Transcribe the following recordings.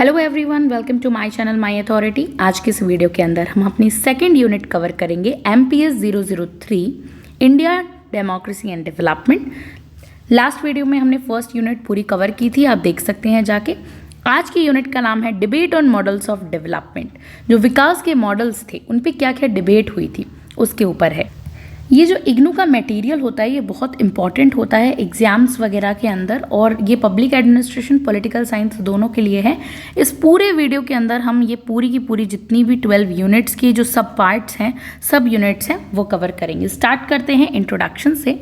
Hello everyone, welcome to my channel my authority. आज के इस वीडियो के अंदर हम अपनी सेकंड यूनिट कवर करेंगे MPS 003 India democracy and development. Last video में हमने फर्स्ट यूनिट पूरी कवर की थी, आप देख सकते हैं जाके। आज की यूनिट का नाम है debate on models of development. जो विकास के मॉडल्स थे उन पे क्या क्या डिबेट हुई थी उसके ऊपर है। ये जो इग्नू का मटेरियल होता है ये बहुत इंपॉर्टेंट होता है एग्जाम्स वगैरह के अंदर, और ये पब्लिक एडमिनिस्ट्रेशन पॉलिटिकल साइंस दोनों के लिए है। इस पूरे वीडियो के अंदर हम ये पूरी की पूरी जितनी भी 12 यूनिट्स की जो सब पार्ट्स हैं, सब यूनिट्स हैं, वो कवर करेंगे। स्टार्ट करते हैं इंट्रोडक्शन से।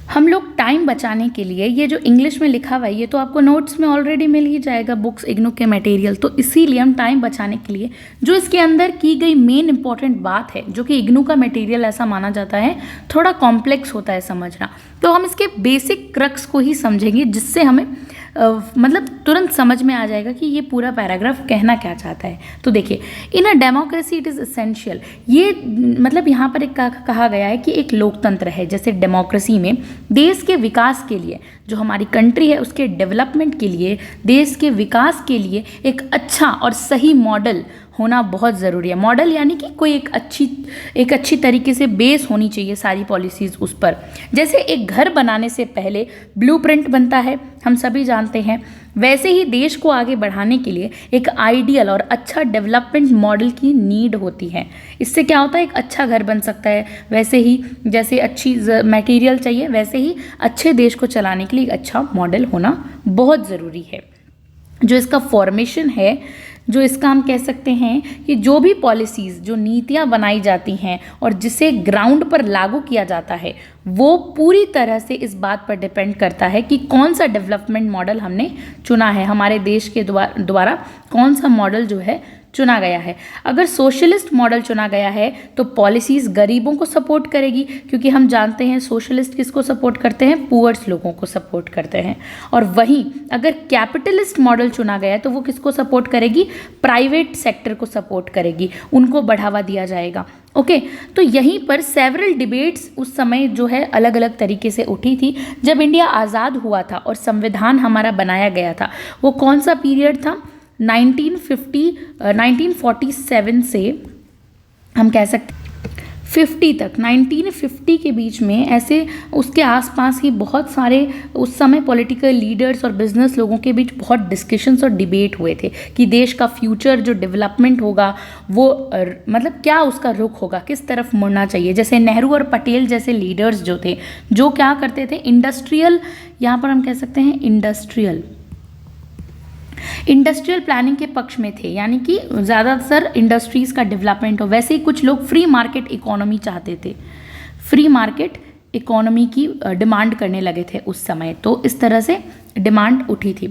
हम लोग टाइम बचाने के लिए ये जो इंग्लिश में लिखा हुआ है ये तो आपको नोट्स में ऑलरेडी मिल ही जाएगा, बुक्स इग्नू के मटेरियल। तो इसीलिए हम टाइम बचाने के लिए जो इसके अंदर की गई मेन इंपॉर्टेंट बात है, जो कि इग्नू का मटेरियल ऐसा माना जाता है थोड़ा कॉम्प्लेक्स होता है समझना, तो हम इसके बेसिक क्रक्स को ही समझेंगे, जिससे हमें मतलब तुरंत समझ में आ जाएगा कि ये पूरा पैराग्राफ कहना क्या चाहता है। तो देखिए, in a democracy it is essential. ये मतलब यहाँ पर एक कहा गया है कि एक लोकतंत्र है, जैसे डेमोक्रेसी में देश के विकास के लिए, जो हमारी कंट्री है उसके डेवलपमेंट के लिए, देश के विकास के लिए एक अच्छा और सही मॉडल होना बहुत ज़रूरी है। मॉडल यानी कि कोई एक अच्छी तरीके से बेस होनी चाहिए सारी पॉलिसीज़ उस पर। जैसे एक घर बनाने से पहले ब्लूप्रिंट बनता है, हम सभी जानते हैं, वैसे ही देश को आगे बढ़ाने के लिए एक आइडियल और अच्छा डेवलपमेंट मॉडल की नीड होती है। इससे क्या होता है, एक अच्छा घर बन सकता है। वैसे ही जैसे अच्छी मटेरियल चाहिए, वैसे ही अच्छे देश को चलाने के लिए एक अच्छा मॉडल होना बहुत ज़रूरी है। जो इसका फॉर्मेशन है, जो इसका हम कह सकते हैं कि जो भी पॉलिसीज़, जो नीतियाँ बनाई जाती हैं और जिसे ग्राउंड पर लागू किया जाता है, वो पूरी तरह से इस बात पर डिपेंड करता है कि कौन सा डेवलपमेंट मॉडल हमने चुना है, हमारे देश के द्वारा कौन सा मॉडल जो है चुना गया है। अगर सोशलिस्ट मॉडल चुना गया है तो पॉलिसीज़ गरीबों को सपोर्ट करेगी, क्योंकि हम जानते हैं सोशलिस्ट किसको सपोर्ट करते हैं, पुअर्स लोगों को सपोर्ट करते हैं। और वहीं अगर कैपिटलिस्ट मॉडल चुना गया है तो वो किसको सपोर्ट करेगी, प्राइवेट सेक्टर को सपोर्ट करेगी, उनको बढ़ावा दिया जाएगा। ओके, तो यहीं पर सेवरल डिबेट्स उस समय जो है अलग अलग तरीके से उठी थी। जब इंडिया आज़ाद हुआ था और संविधान हमारा बनाया गया था, वो कौन सा पीरियड था, 1947 से हम कह सकते 50 तक, 1950 के बीच में, ऐसे उसके आसपास ही बहुत सारे उस समय पॉलिटिकल लीडर्स और बिजनेस लोगों के बीच बहुत डिस्कशंस और डिबेट हुए थे कि देश का फ्यूचर जो डेवलपमेंट होगा वो मतलब क्या उसका रुख होगा, किस तरफ मुड़ना चाहिए। जैसे नेहरू और पटेल जैसे लीडर्स जो थे, जो क्या करते थे, इंडस्ट्रियल, यहाँ पर हम कह सकते हैं इंडस्ट्रियल प्लानिंग के पक्ष में थे, यानी कि ज़्यादातर इंडस्ट्रीज़ का डेवलपमेंट हो। वैसे ही कुछ लोग फ्री मार्केट इकोनॉमी चाहते थे, फ्री मार्केट इकोनॉमी की डिमांड करने लगे थे उस समय। तो इस तरह से डिमांड उठी थी।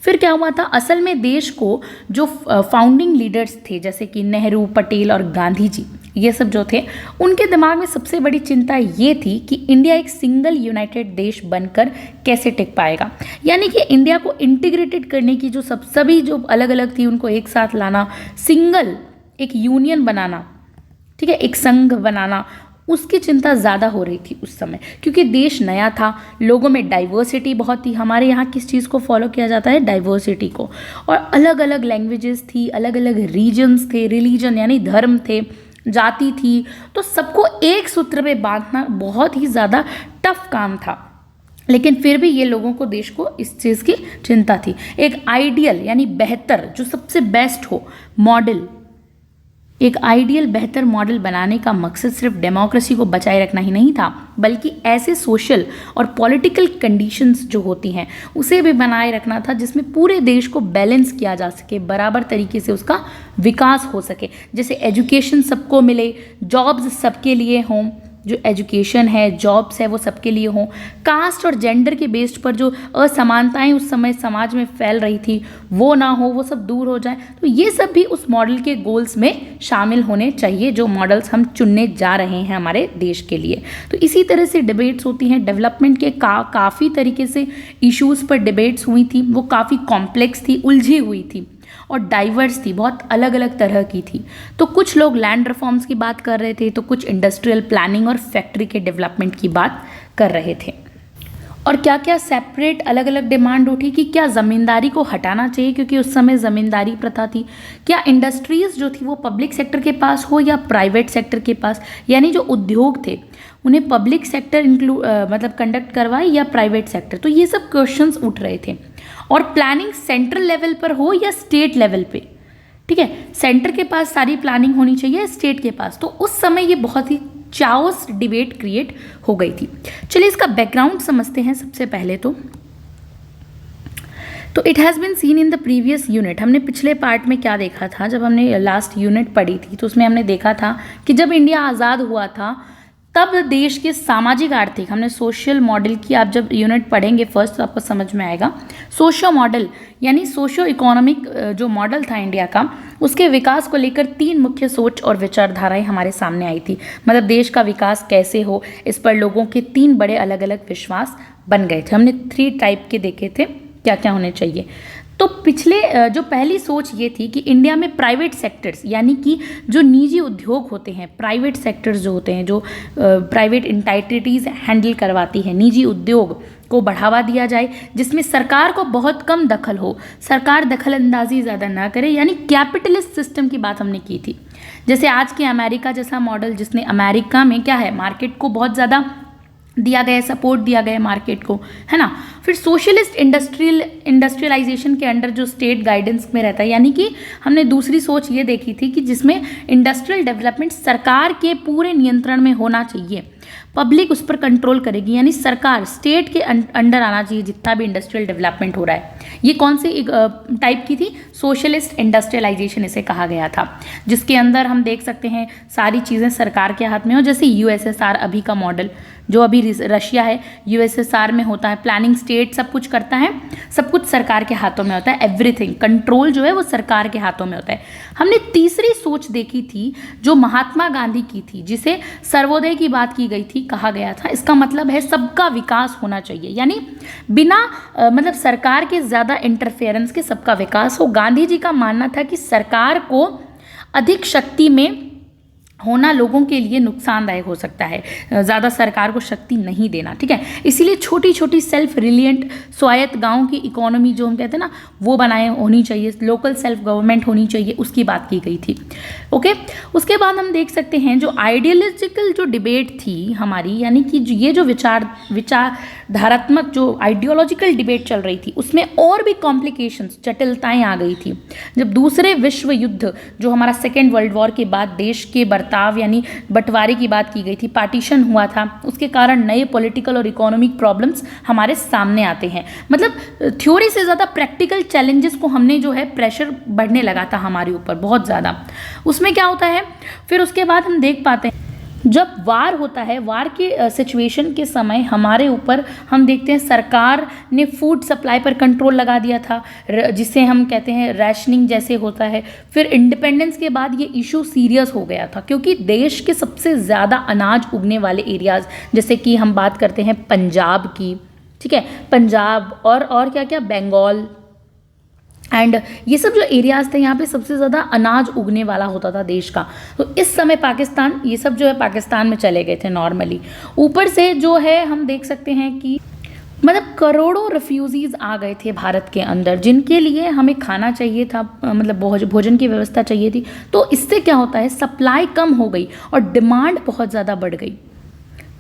फिर क्या हुआ था, असल में देश को जो फाउंडिंग लीडर्स थे, जैसे कि नेहरू, पटेल और गांधी जी, ये सब जो थे, उनके दिमाग में सबसे बड़ी चिंता ये थी कि इंडिया एक सिंगल यूनाइटेड देश बनकर कैसे टिक पाएगा। यानी कि इंडिया को इंटीग्रेटेड करने की जो सभी जो अलग अलग थी उनको एक साथ लाना, सिंगल एक यूनियन बनाना, ठीक है, एक संघ बनाना, उसकी चिंता ज़्यादा हो रही थी उस समय, क्योंकि देश नया था, लोगों में डाइवर्सिटी बहुत थी। हमारे यहाँ किस चीज़ को फॉलो किया जाता है, डाइवर्सिटी को, और अलग अलग लैंग्वेजेस थी, अलग अलग रीजन्स थे, रिलीजन यानी धर्म थे, जाति थी, तो सबको एक सूत्र में बांधना बहुत ही ज़्यादा टफ काम था। लेकिन फिर भी ये लोगों को, देश को इस चीज़ की चिंता थी। एक आइडियल यानी बेहतर, जो सबसे बेस्ट हो मॉडल, एक आइडियल बेहतर मॉडल बनाने का मकसद सिर्फ डेमोक्रेसी को बचाए रखना ही नहीं था, बल्कि ऐसे सोशल और पॉलिटिकल कंडीशंस जो होती हैं उसे भी बनाए रखना था, जिसमें पूरे देश को बैलेंस किया जा सके, बराबर तरीके से उसका विकास हो सके। जैसे एजुकेशन सबको मिले, जॉब्स सबके लिए हों, जो एजुकेशन है, जॉब्स है, वो सबके लिए हों। कास्ट और जेंडर के बेस्ड पर जो असमानताएं उस समय समाज में फैल रही थी वो ना हो, वो सब दूर हो जाए। तो ये सब भी उस मॉडल के गोल्स में शामिल होने चाहिए, जो मॉडल्स हम चुनने जा रहे हैं हमारे देश के लिए। तो इसी तरह से डिबेट्स होती हैं डेवलपमेंट के, काफ़ी तरीके से इश्यूज़ पर डिबेट्स हुई थी। वो काफ़ी कॉम्प्लेक्स थी, उलझी हुई थी और डाइवर्स थी, बहुत अलग अलग तरह की थी। तो कुछ लोग लैंड रिफॉर्म्स की बात कर रहे थे, तो कुछ इंडस्ट्रियल प्लानिंग और फैक्ट्री के डेवलपमेंट की बात कर रहे थे। और क्या क्या सेपरेट अलग अलग डिमांड उठी कि क्या ज़मींदारी को हटाना चाहिए क्योंकि उस समय ज़मींदारी प्रथा थी, क्या इंडस्ट्रीज़ जो थी वो पब्लिक सेक्टर के पास हो या प्राइवेट सेक्टर के पास, यानी जो उद्योग थे उन्हें पब्लिक सेक्टर मतलब कंडक्ट करवाए या प्राइवेट सेक्टर। तो ये सब क्वेश्चंस उठ रहे थे। और प्लानिंग सेंट्रल लेवल पर हो या स्टेट लेवल पे, ठीक है, सेंटर के पास सारी प्लानिंग होनी चाहिए, स्टेट के पास। तो उस समय ये बहुत ही चाओस डिबेट क्रिएट हो गई थी। चलिए इसका बैकग्राउंड समझते हैं सबसे पहले। तो it has been seen in the previous unit, हमने पिछले पार्ट में क्या देखा था, जब हमने लास्ट यूनिट पढ़ी थी तो उसमें हमने देखा था कि जब इंडिया आज़ाद हुआ था तब देश के सामाजिक आर्थिक, हमने सोशल मॉडल की, आप जब यूनिट पढ़ेंगे फर्स्ट तो आपको समझ में आएगा। सोशो मॉडल यानी सोशो इकोनॉमिक जो मॉडल था इंडिया का, उसके विकास को लेकर 3 मुख्य सोच और विचारधाराएं हमारे सामने आई थी। मतलब देश का विकास कैसे हो, इस पर लोगों के 3 बड़े अलग अलग विश्वास बन गए थे। हमने 3 टाइप के देखे थे क्या क्या होने चाहिए। तो पिछले जो पहली सोच ये थी कि इंडिया में प्राइवेट सेक्टर्स यानी कि जो निजी उद्योग होते हैं, प्राइवेट सेक्टर्स जो होते हैं, जो प्राइवेट इंटाइटिटीज़ हैंडल करवाती है, निजी उद्योग को बढ़ावा दिया जाए जिसमें सरकार को बहुत कम दखल हो, सरकार दखल अंदाजी ज़्यादा ना करे, यानी कैपिटलिस्ट सिस्टम की बात हमने की थी। जैसे आज के अमेरिका जैसा मॉडल, जिसने अमेरिका में क्या है, मार्केट को बहुत ज़्यादा दिया गया है, सपोर्ट दिया गया है मार्केट को, है ना। फिर सोशलिस्ट इंडस्ट्रियलाइजेशन के अंडर जो स्टेट गाइडेंस में रहता है, यानी कि हमने दूसरी सोच ये देखी थी कि जिसमें इंडस्ट्रियल डेवलपमेंट सरकार के पूरे नियंत्रण में होना चाहिए, पब्लिक उस पर कंट्रोल करेगी, यानी सरकार स्टेट के अंडर आना चाहिए जितना भी इंडस्ट्रियल डेवलपमेंट हो रहा है। ये कौन सी टाइप की थी, सोशलिस्ट इंडस्ट्रियलाइजेशन इसे कहा गया था, जिसके अंदर हम देख सकते हैं सारी चीज़ें सरकार के हाथ में हो। जैसे यूएसएसआर अभी का मॉडल, जो अभी रशिया है, यूएसएसआर में होता है, प्लानिंग स्टेट सब कुछ करता है, सब कुछ सरकार के हाथों में होता है, एवरीथिंग कंट्रोल जो है वो सरकार के हाथों में होता है। हमने तीसरी सोच देखी थी जो महात्मा गांधी की थी, जिसे सर्वोदय की बात की गई थी, कहा गया था। इसका मतलब है सबका विकास होना चाहिए, यानी बिना मतलब सरकार के ज़्यादा इंटरफेरेंस के सबका विकास हो। गांधी जी का मानना था कि सरकार को अधिक शक्ति में होना लोगों के लिए नुकसानदायक हो सकता है, ज़्यादा सरकार को शक्ति नहीं देना, ठीक है। इसीलिए छोटी छोटी सेल्फ रिलियंट स्वायत्त गांव की इकोनॉमी जो हम कहते हैं ना, वो बनाए होनी चाहिए, लोकल सेल्फ गवर्नमेंट होनी चाहिए, उसकी बात की गई थी। ओके, उसके बाद हम देख सकते हैं जो आइडियोलॉजिकल जो डिबेट थी हमारी, यानी कि ये जो विचारधारात्मक जो आइडियोलॉजिकल डिबेट चल रही थी, उसमें और भी कॉम्प्लिकेशंस, जटिलताएं आ गई थी। जब दूसरे विश्व युद्ध जो हमारा सेकेंड वर्ल्ड वॉर के बाद देश के यानी बंटवारे की बात की गई थी, पार्टीशन हुआ था, उसके कारण नए पॉलिटिकल और इकोनॉमिक प्रॉब्लम्स हमारे सामने आते हैं। मतलब थ्योरी से ज़्यादा प्रैक्टिकल चैलेंजेस को हमने जो है प्रेशर बढ़ने लगा था हमारे ऊपर बहुत ज़्यादा। उसमें क्या होता है, फिर उसके बाद हम देख पाते हैं जब वार होता है, वार के सिचुएशन के समय हमारे ऊपर हम देखते हैं सरकार ने फूड सप्लाई पर कंट्रोल लगा दिया था, जिसे हम कहते हैं रैशनिंग जैसे होता है। फिर इंडिपेंडेंस के बाद ये इशू सीरियस हो गया था, क्योंकि देश के सबसे ज़्यादा अनाज उगने वाले एरियाज़, जैसे कि हम बात करते हैं पंजाब की, ठीक है, पंजाब और क्या क्या, बंगाल एंड ये सब जो एरियाज़ थे, यहाँ पे सबसे ज़्यादा अनाज उगने वाला होता था देश का। तो इस समय पाकिस्तान, ये सब जो है पाकिस्तान में चले गए थे नॉर्मली। ऊपर से जो है हम देख सकते हैं कि मतलब करोड़ों रिफ्यूजीज़ आ गए थे भारत के अंदर, जिनके लिए हमें खाना चाहिए था, मतलब भोजन की व्यवस्था चाहिए थी। तो इससे क्या होता है, सप्लाई कम हो गई और डिमांड बहुत ज़्यादा बढ़ गई।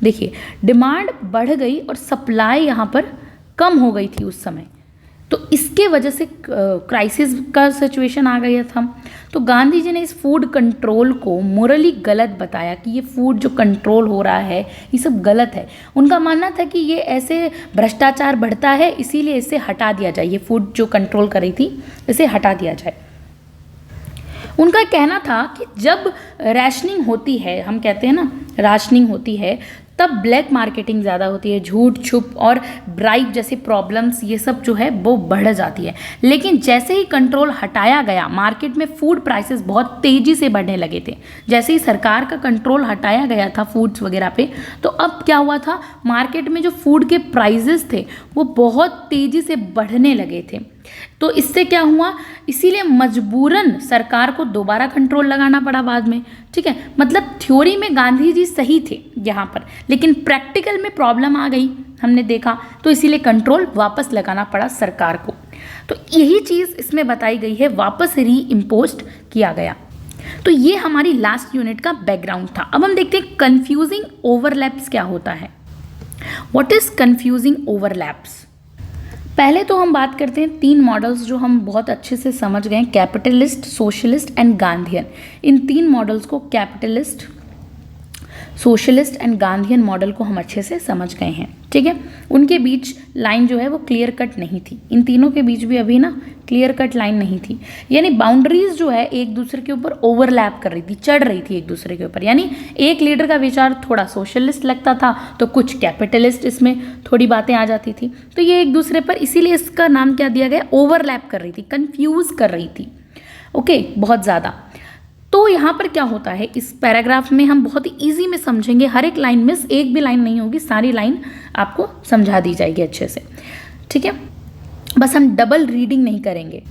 देखिए, डिमांड बढ़ गई और सप्लाई यहाँ पर कम हो गई थी उस समय, तो इसके वजह से क्राइसिस का सिचुएशन आ गया था। तो गांधी जी ने इस फूड कंट्रोल को मोरली गलत बताया कि ये फूड जो कंट्रोल हो रहा है ये सब गलत है। उनका मानना था कि ये ऐसे भ्रष्टाचार बढ़ता है, इसीलिए इसे हटा दिया जाए, ये फूड जो कंट्रोल कर रही थी इसे हटा दिया जाए। उनका कहना था कि जब रैशनिंग होती है, हम कहते हैं ना राशनिंग होती है, तब ब्लैक मार्केटिंग ज़्यादा होती है, झूठ छुप और ब्राइब जैसे प्रॉब्लम्स ये सब जो है वो बढ़ जाती है। लेकिन जैसे ही कंट्रोल हटाया गया, मार्केट में फूड प्राइसेस बहुत तेज़ी से बढ़ने लगे थे। जैसे ही सरकार का कंट्रोल हटाया गया था फूड्स वगैरह पे, तो अब क्या हुआ था, मार्केट में जो फूड के प्राइसेस थे वो बहुत तेज़ी से बढ़ने लगे थे। तो इससे क्या हुआ, इसीलिए मजबूरन सरकार को दोबारा कंट्रोल लगाना पड़ा बाद में। ठीक है, मतलब थ्योरी में गांधी जी सही थे यहाँ पर, लेकिन प्रैक्टिकल में प्रॉब्लम आ गई, हमने देखा, तो इसीलिए कंट्रोल वापस लगाना पड़ा सरकार को। तो यही चीज़ इसमें बताई गई है, वापस री इम्पोज्ड किया गया। तो ये हमारी लास्ट यूनिट का बैकग्राउंड था। अब हम देखते हैं कंफ्यूजिंग ओवरलैप्स क्या होता है। What is confusing overlaps? पहले तो हम बात करते हैं 3 मॉडल्स जो हम बहुत अच्छे से समझ गए, कैपिटलिस्ट, सोशलिस्ट एंड गांधीयन। इन 3 मॉडल्स को, capitalist, socialist and Gandhian model को हम अच्छे से समझ गए हैं। ठीक है, उनके बीच लाइन जो है वो क्लियर कट नहीं थी, इन तीनों के बीच भी अभी ना क्लियर कट लाइन नहीं थी, यानी बाउंड्रीज जो है एक दूसरे के ऊपर ओवरलैप कर रही थी, चढ़ रही थी एक दूसरे के ऊपर। यानी एक लीडर का विचार थोड़ा सोशलिस्ट लगता था तो कुछ कैपिटलिस्ट इसमें थोड़ी बातें आ जाती थी, तो ये एक दूसरे पर, इसीलिए इसका नाम क्या दिया गया, ओवरलैप कर रही थी, कंफ्यूज कर रही थी। ओके, बहुत ज़्यादा। तो यहाँ पर क्या होता है, इस पैराग्राफ में हम बहुत ही ईजी में समझेंगे, हर एक लाइन में एक भी लाइन नहीं होगी, सारी लाइन आपको समझा दी जाएगी अच्छे से। ठीक है, बस हम डबल रीडिंग नहीं करेंगे।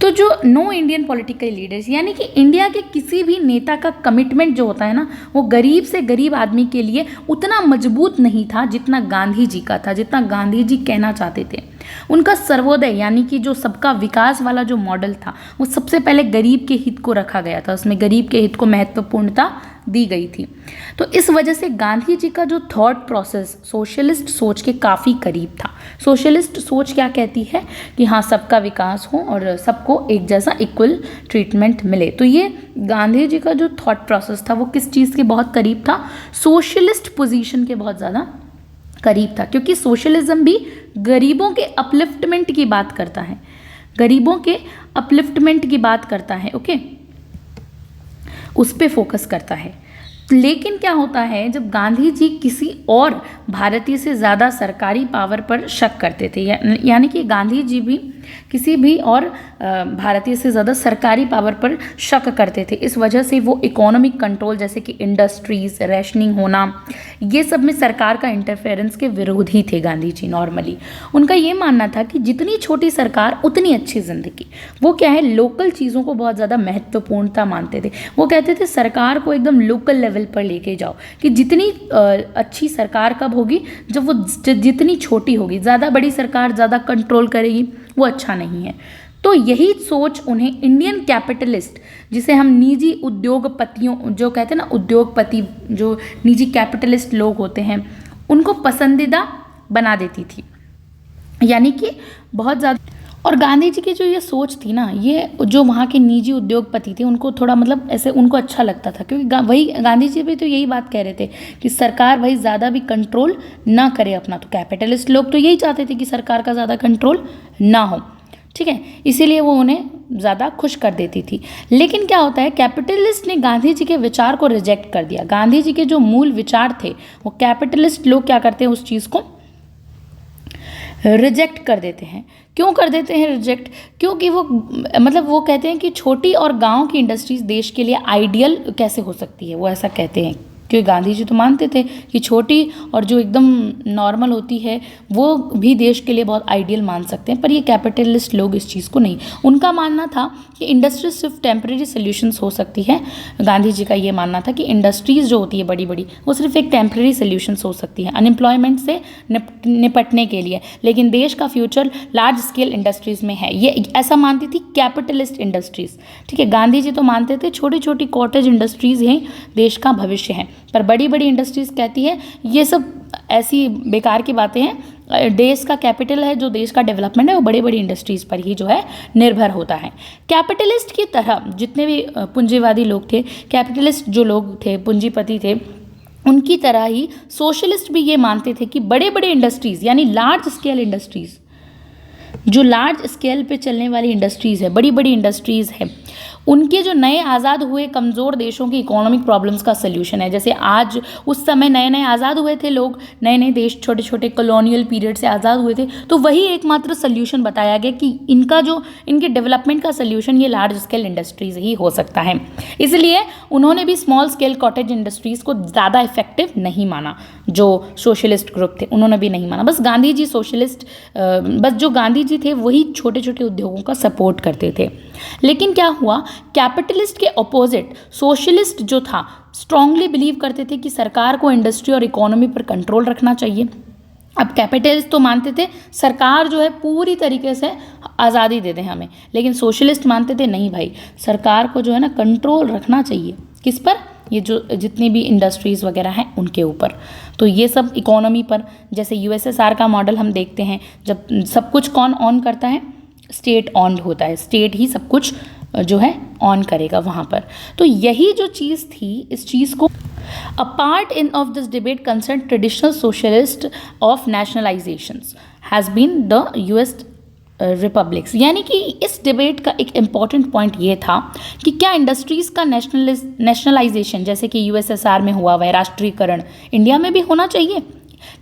तो जो नो इंडियन पॉलिटिकल लीडर्स, यानी कि इंडिया के किसी भी नेता का कमिटमेंट जो होता है ना, वो गरीब से गरीब आदमी के लिए उतना मजबूत नहीं था जितना गांधी जी का था, जितना गांधी जी कहना चाहते थे। उनका सर्वोदय यानी कि जो सबका विकास वाला जो मॉडल था, वो सबसे पहले गरीब के हित को रखा गया था, उसमें गरीब के हित को महत्वपूर्णता दी गई थी। तो इस वजह से गांधी जी का जो थॉट प्रोसेस सोशलिस्ट सोच के काफ़ी करीब था। सोशलिस्ट सोच क्या कहती है कि हाँ, सबका विकास हो और सबको एक जैसा इक्वल ट्रीटमेंट मिले। तो ये गांधी जी का जो थॉट प्रोसेस था वो किस चीज़ के बहुत करीब था, सोशलिस्ट पोजीशन के बहुत ज़्यादा करीब था, क्योंकि सोशलिज्म भी गरीबों के अपलिफ्टमेंट की बात करता है, गरीबों के अपलिफ्टमेंट की बात करता है। ओके, उस पे फोकस करता है। लेकिन क्या होता है, जब गांधी जी किसी और भारतीय से ज़्यादा सरकारी पावर पर शक करते थे, यानी कि गांधी जी भी किसी भी और भारतीय से ज़्यादा सरकारी पावर पर शक करते थे, इस वजह से वो इकोनॉमिक कंट्रोल जैसे कि इंडस्ट्रीज, रेशनिंग होना, ये सब में सरकार का इंटरफेरेंस के विरोधी थे गांधी जी। नॉर्मली उनका ये मानना था कि जितनी छोटी सरकार उतनी अच्छी ज़िंदगी। वो क्या है, लोकल चीज़ों को बहुत ज़्यादा महत्वपूर्णता मानते थे। वो कहते थे सरकार को एकदम लोकल लेवल पर लेके जाओ, कि जितनी अच्छी सरकार कब होगी, जब वो जितनी छोटी होगी। ज़्यादा बड़ी सरकार ज़्यादा कंट्रोल करेगी, वो अच्छा नहीं है। तो यही सोच उन्हें इंडियन कैपिटलिस्ट, जिसे हम निजी उद्योगपतियों जो कहते हैं ना, उद्योगपति जो निजी कैपिटलिस्ट लोग होते हैं, उनको पसंदीदा बना देती थी, यानी कि बहुत ज़्यादा। और गांधी जी की जो ये सोच थी ना, ये जो वहाँ के निजी उद्योगपति थे उनको थोड़ा मतलब ऐसे उनको अच्छा लगता था, क्योंकि वही गांधी जी भी तो यही बात कह रहे थे कि सरकार भाई ज़्यादा भी कंट्रोल ना करे अपना। तो कैपिटलिस्ट लोग तो यही चाहते थे कि सरकार का ज़्यादा कंट्रोल ना हो। ठीक है, इसीलिए वो उन्हें ज़्यादा खुश कर देती थी। लेकिन क्या होता है, कैपिटलिस्ट ने गांधी जी के विचार को रिजेक्ट कर दिया। गांधी जी के जो मूल विचार थे वो कैपिटलिस्ट लोग क्या करते हैं, उस चीज़ को रिजेक्ट कर देते हैं। क्यों कर देते हैं रिजेक्ट? क्योंकि वो मतलब वो कहते हैं कि छोटी और गांव की इंडस्ट्रीज देश के लिए आइडियल कैसे हो सकती है, वो ऐसा कहते हैं। क्योंकि गांधी जी तो मानते थे कि छोटी और जो एकदम नॉर्मल होती है वो भी देश के लिए बहुत आइडियल मान सकते हैं, पर ये कैपिटलिस्ट लोग इस चीज़ को नहीं। उनका मानना था कि इंडस्ट्रीज सिर्फ टेम्प्रेरी सोल्यूशंस हो सकती है। गांधी जी का ये मानना था कि इंडस्ट्रीज़ जो होती है बड़ी बड़ी, वो सिर्फ एक टेम्प्रेरी सोल्यूशंस हो सकती है अनएम्प्लॉयमेंट से निपटने के लिए, लेकिन देश का फ्यूचर लार्ज स्केल इंडस्ट्रीज़ में है, ये ऐसा मानती थी कैपिटलिस्ट इंडस्ट्रीज़। ठीक है, गांधी जी तो मानते थे छोटी छोटी कॉटेज इंडस्ट्रीज़ ही देश का भविष्य है, पर बड़ी बड़ी इंडस्ट्रीज़ कहती है ये सब ऐसी बेकार की बातें हैं। देश का कैपिटल है, जो देश का डेवलपमेंट है वो बड़ी बड़ी इंडस्ट्रीज़ पर ही जो है निर्भर होता है। कैपिटलिस्ट की तरह जितने भी पूंजीवादी लोग थे, कैपिटलिस्ट जो लोग थे, पूंजीपति थे, उनकी तरह ही सोशलिस्ट भी ये मानते थे कि बड़े बड़े इंडस्ट्रीज़ यानी लार्ज स्केल इंडस्ट्रीज़, जो लार्ज स्केल पे चलने वाली इंडस्ट्रीज़ है, बड़ी बड़ी इंडस्ट्रीज़ है, उनके जो नए आज़ाद हुए कमज़ोर देशों की इकोनॉमिक प्रॉब्लम्स का सल्यूशन है। जैसे आज उस समय नए नए आज़ाद हुए थे लोग, नए नए देश छोटे छोटे कॉलोनियल पीरियड से आज़ाद हुए थे, तो वही एकमात्र सल्यूशन बताया गया कि इनके डेवलपमेंट का सल्यूशन ये लार्ज स्केल इंडस्ट्रीज ही हो सकता है। इसलिए उन्होंने भी स्मॉल स्केल कॉटेज इंडस्ट्रीज़ को ज़्यादा इफेक्टिव नहीं माना। जो सोशलिस्ट ग्रुप थे उन्होंने भी नहीं माना। बस गांधी जी जो गांधी जी थे वही छोटे छोटे उद्योगों का सपोर्ट करते थे। लेकिन क्या हुआ, कैपिटलिस्ट के ऑपोजिट सोशलिस्ट जो था स्ट्रांगली बिलीव करते थे कि सरकार को इंडस्ट्री और इकोनॉमी पर कंट्रोल रखना चाहिए। अब कैपिटलिस्ट तो मानते थे सरकार जो है पूरी तरीके से आज़ादी दे दे हमें, लेकिन सोशलिस्ट मानते थे नहीं भाई, सरकार को जो है ना कंट्रोल रखना चाहिए। किस पर? ये जो जितनी भी इंडस्ट्रीज़ वगैरह हैं उनके ऊपर। तो ये सब इकोनॉमी पर, जैसे यूएसएसआर का मॉडल हम देखते हैं, जब सब कुछ कौन ऑन करता है, स्टेट ऑन होता है, स्टेट ही सब कुछ जो है ऑन करेगा वहाँ पर। तो यही जो चीज़ थी, इस चीज़ को A part of this debate concerned traditional socialist of nationalizations has been the US republics. यानी कि इस डिबेट का एक इम्पॉर्टेंट पॉइंट ये था कि क्या इंडस्ट्रीज़ का नेशनलाइजेशन जैसे कि यूएसएसआर में हुआ हुआ है, राष्ट्रीयकरण, इंडिया में भी होना चाहिए।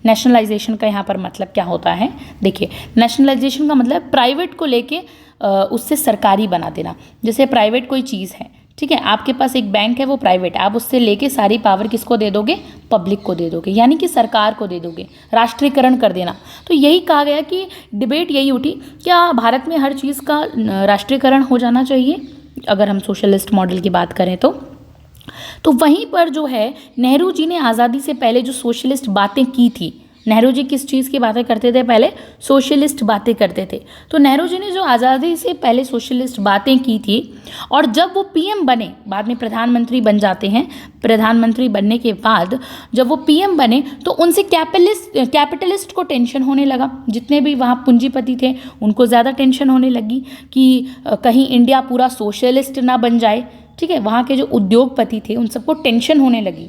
नेशनलाइजेशन का यहाँ पर मतलब क्या होता है, देखिए नेशनलाइजेशन का मतलब प्राइवेट को लेके उससे सरकारी बना देना। जैसे प्राइवेट कोई चीज़ है, ठीक है, आपके पास एक बैंक है वो प्राइवेट, आप उससे लेके सारी पावर किसको दे दोगे, पब्लिक को दे दोगे, यानी कि सरकार को दे दोगे, राष्ट्रीयकरण कर देना। तो यही कहा गया कि डिबेट यही उठी, क्या भारत में हर चीज़ का राष्ट्रीयकरण हो जाना चाहिए अगर हम सोशलिस्ट मॉडल की बात करें तो वहीं पर जो है नेहरू जी ने आज़ादी से पहले जो सोशलिस्ट बातें की थी, नेहरू जी किस चीज़ की बातें करते थे, पहले सोशलिस्ट बातें करते थे। तो नेहरू जी ने जो आज़ादी से पहले सोशलिस्ट बातें की थी और जब वो पीएम बने, बाद में प्रधानमंत्री बन जाते हैं, प्रधानमंत्री बनने के बाद जब वो पीएम बने तो उनसे कैपिटलिस्ट को टेंशन होने लगा। जितने भी वहाँ पूंजीपति थे उनको ज़्यादा टेंशन होने लगी कि कहीं इंडिया पूरा सोशलिस्ट ना बन जाए। ठीक है, वहाँ के जो उद्योगपति थे उन सबको टेंशन होने लगी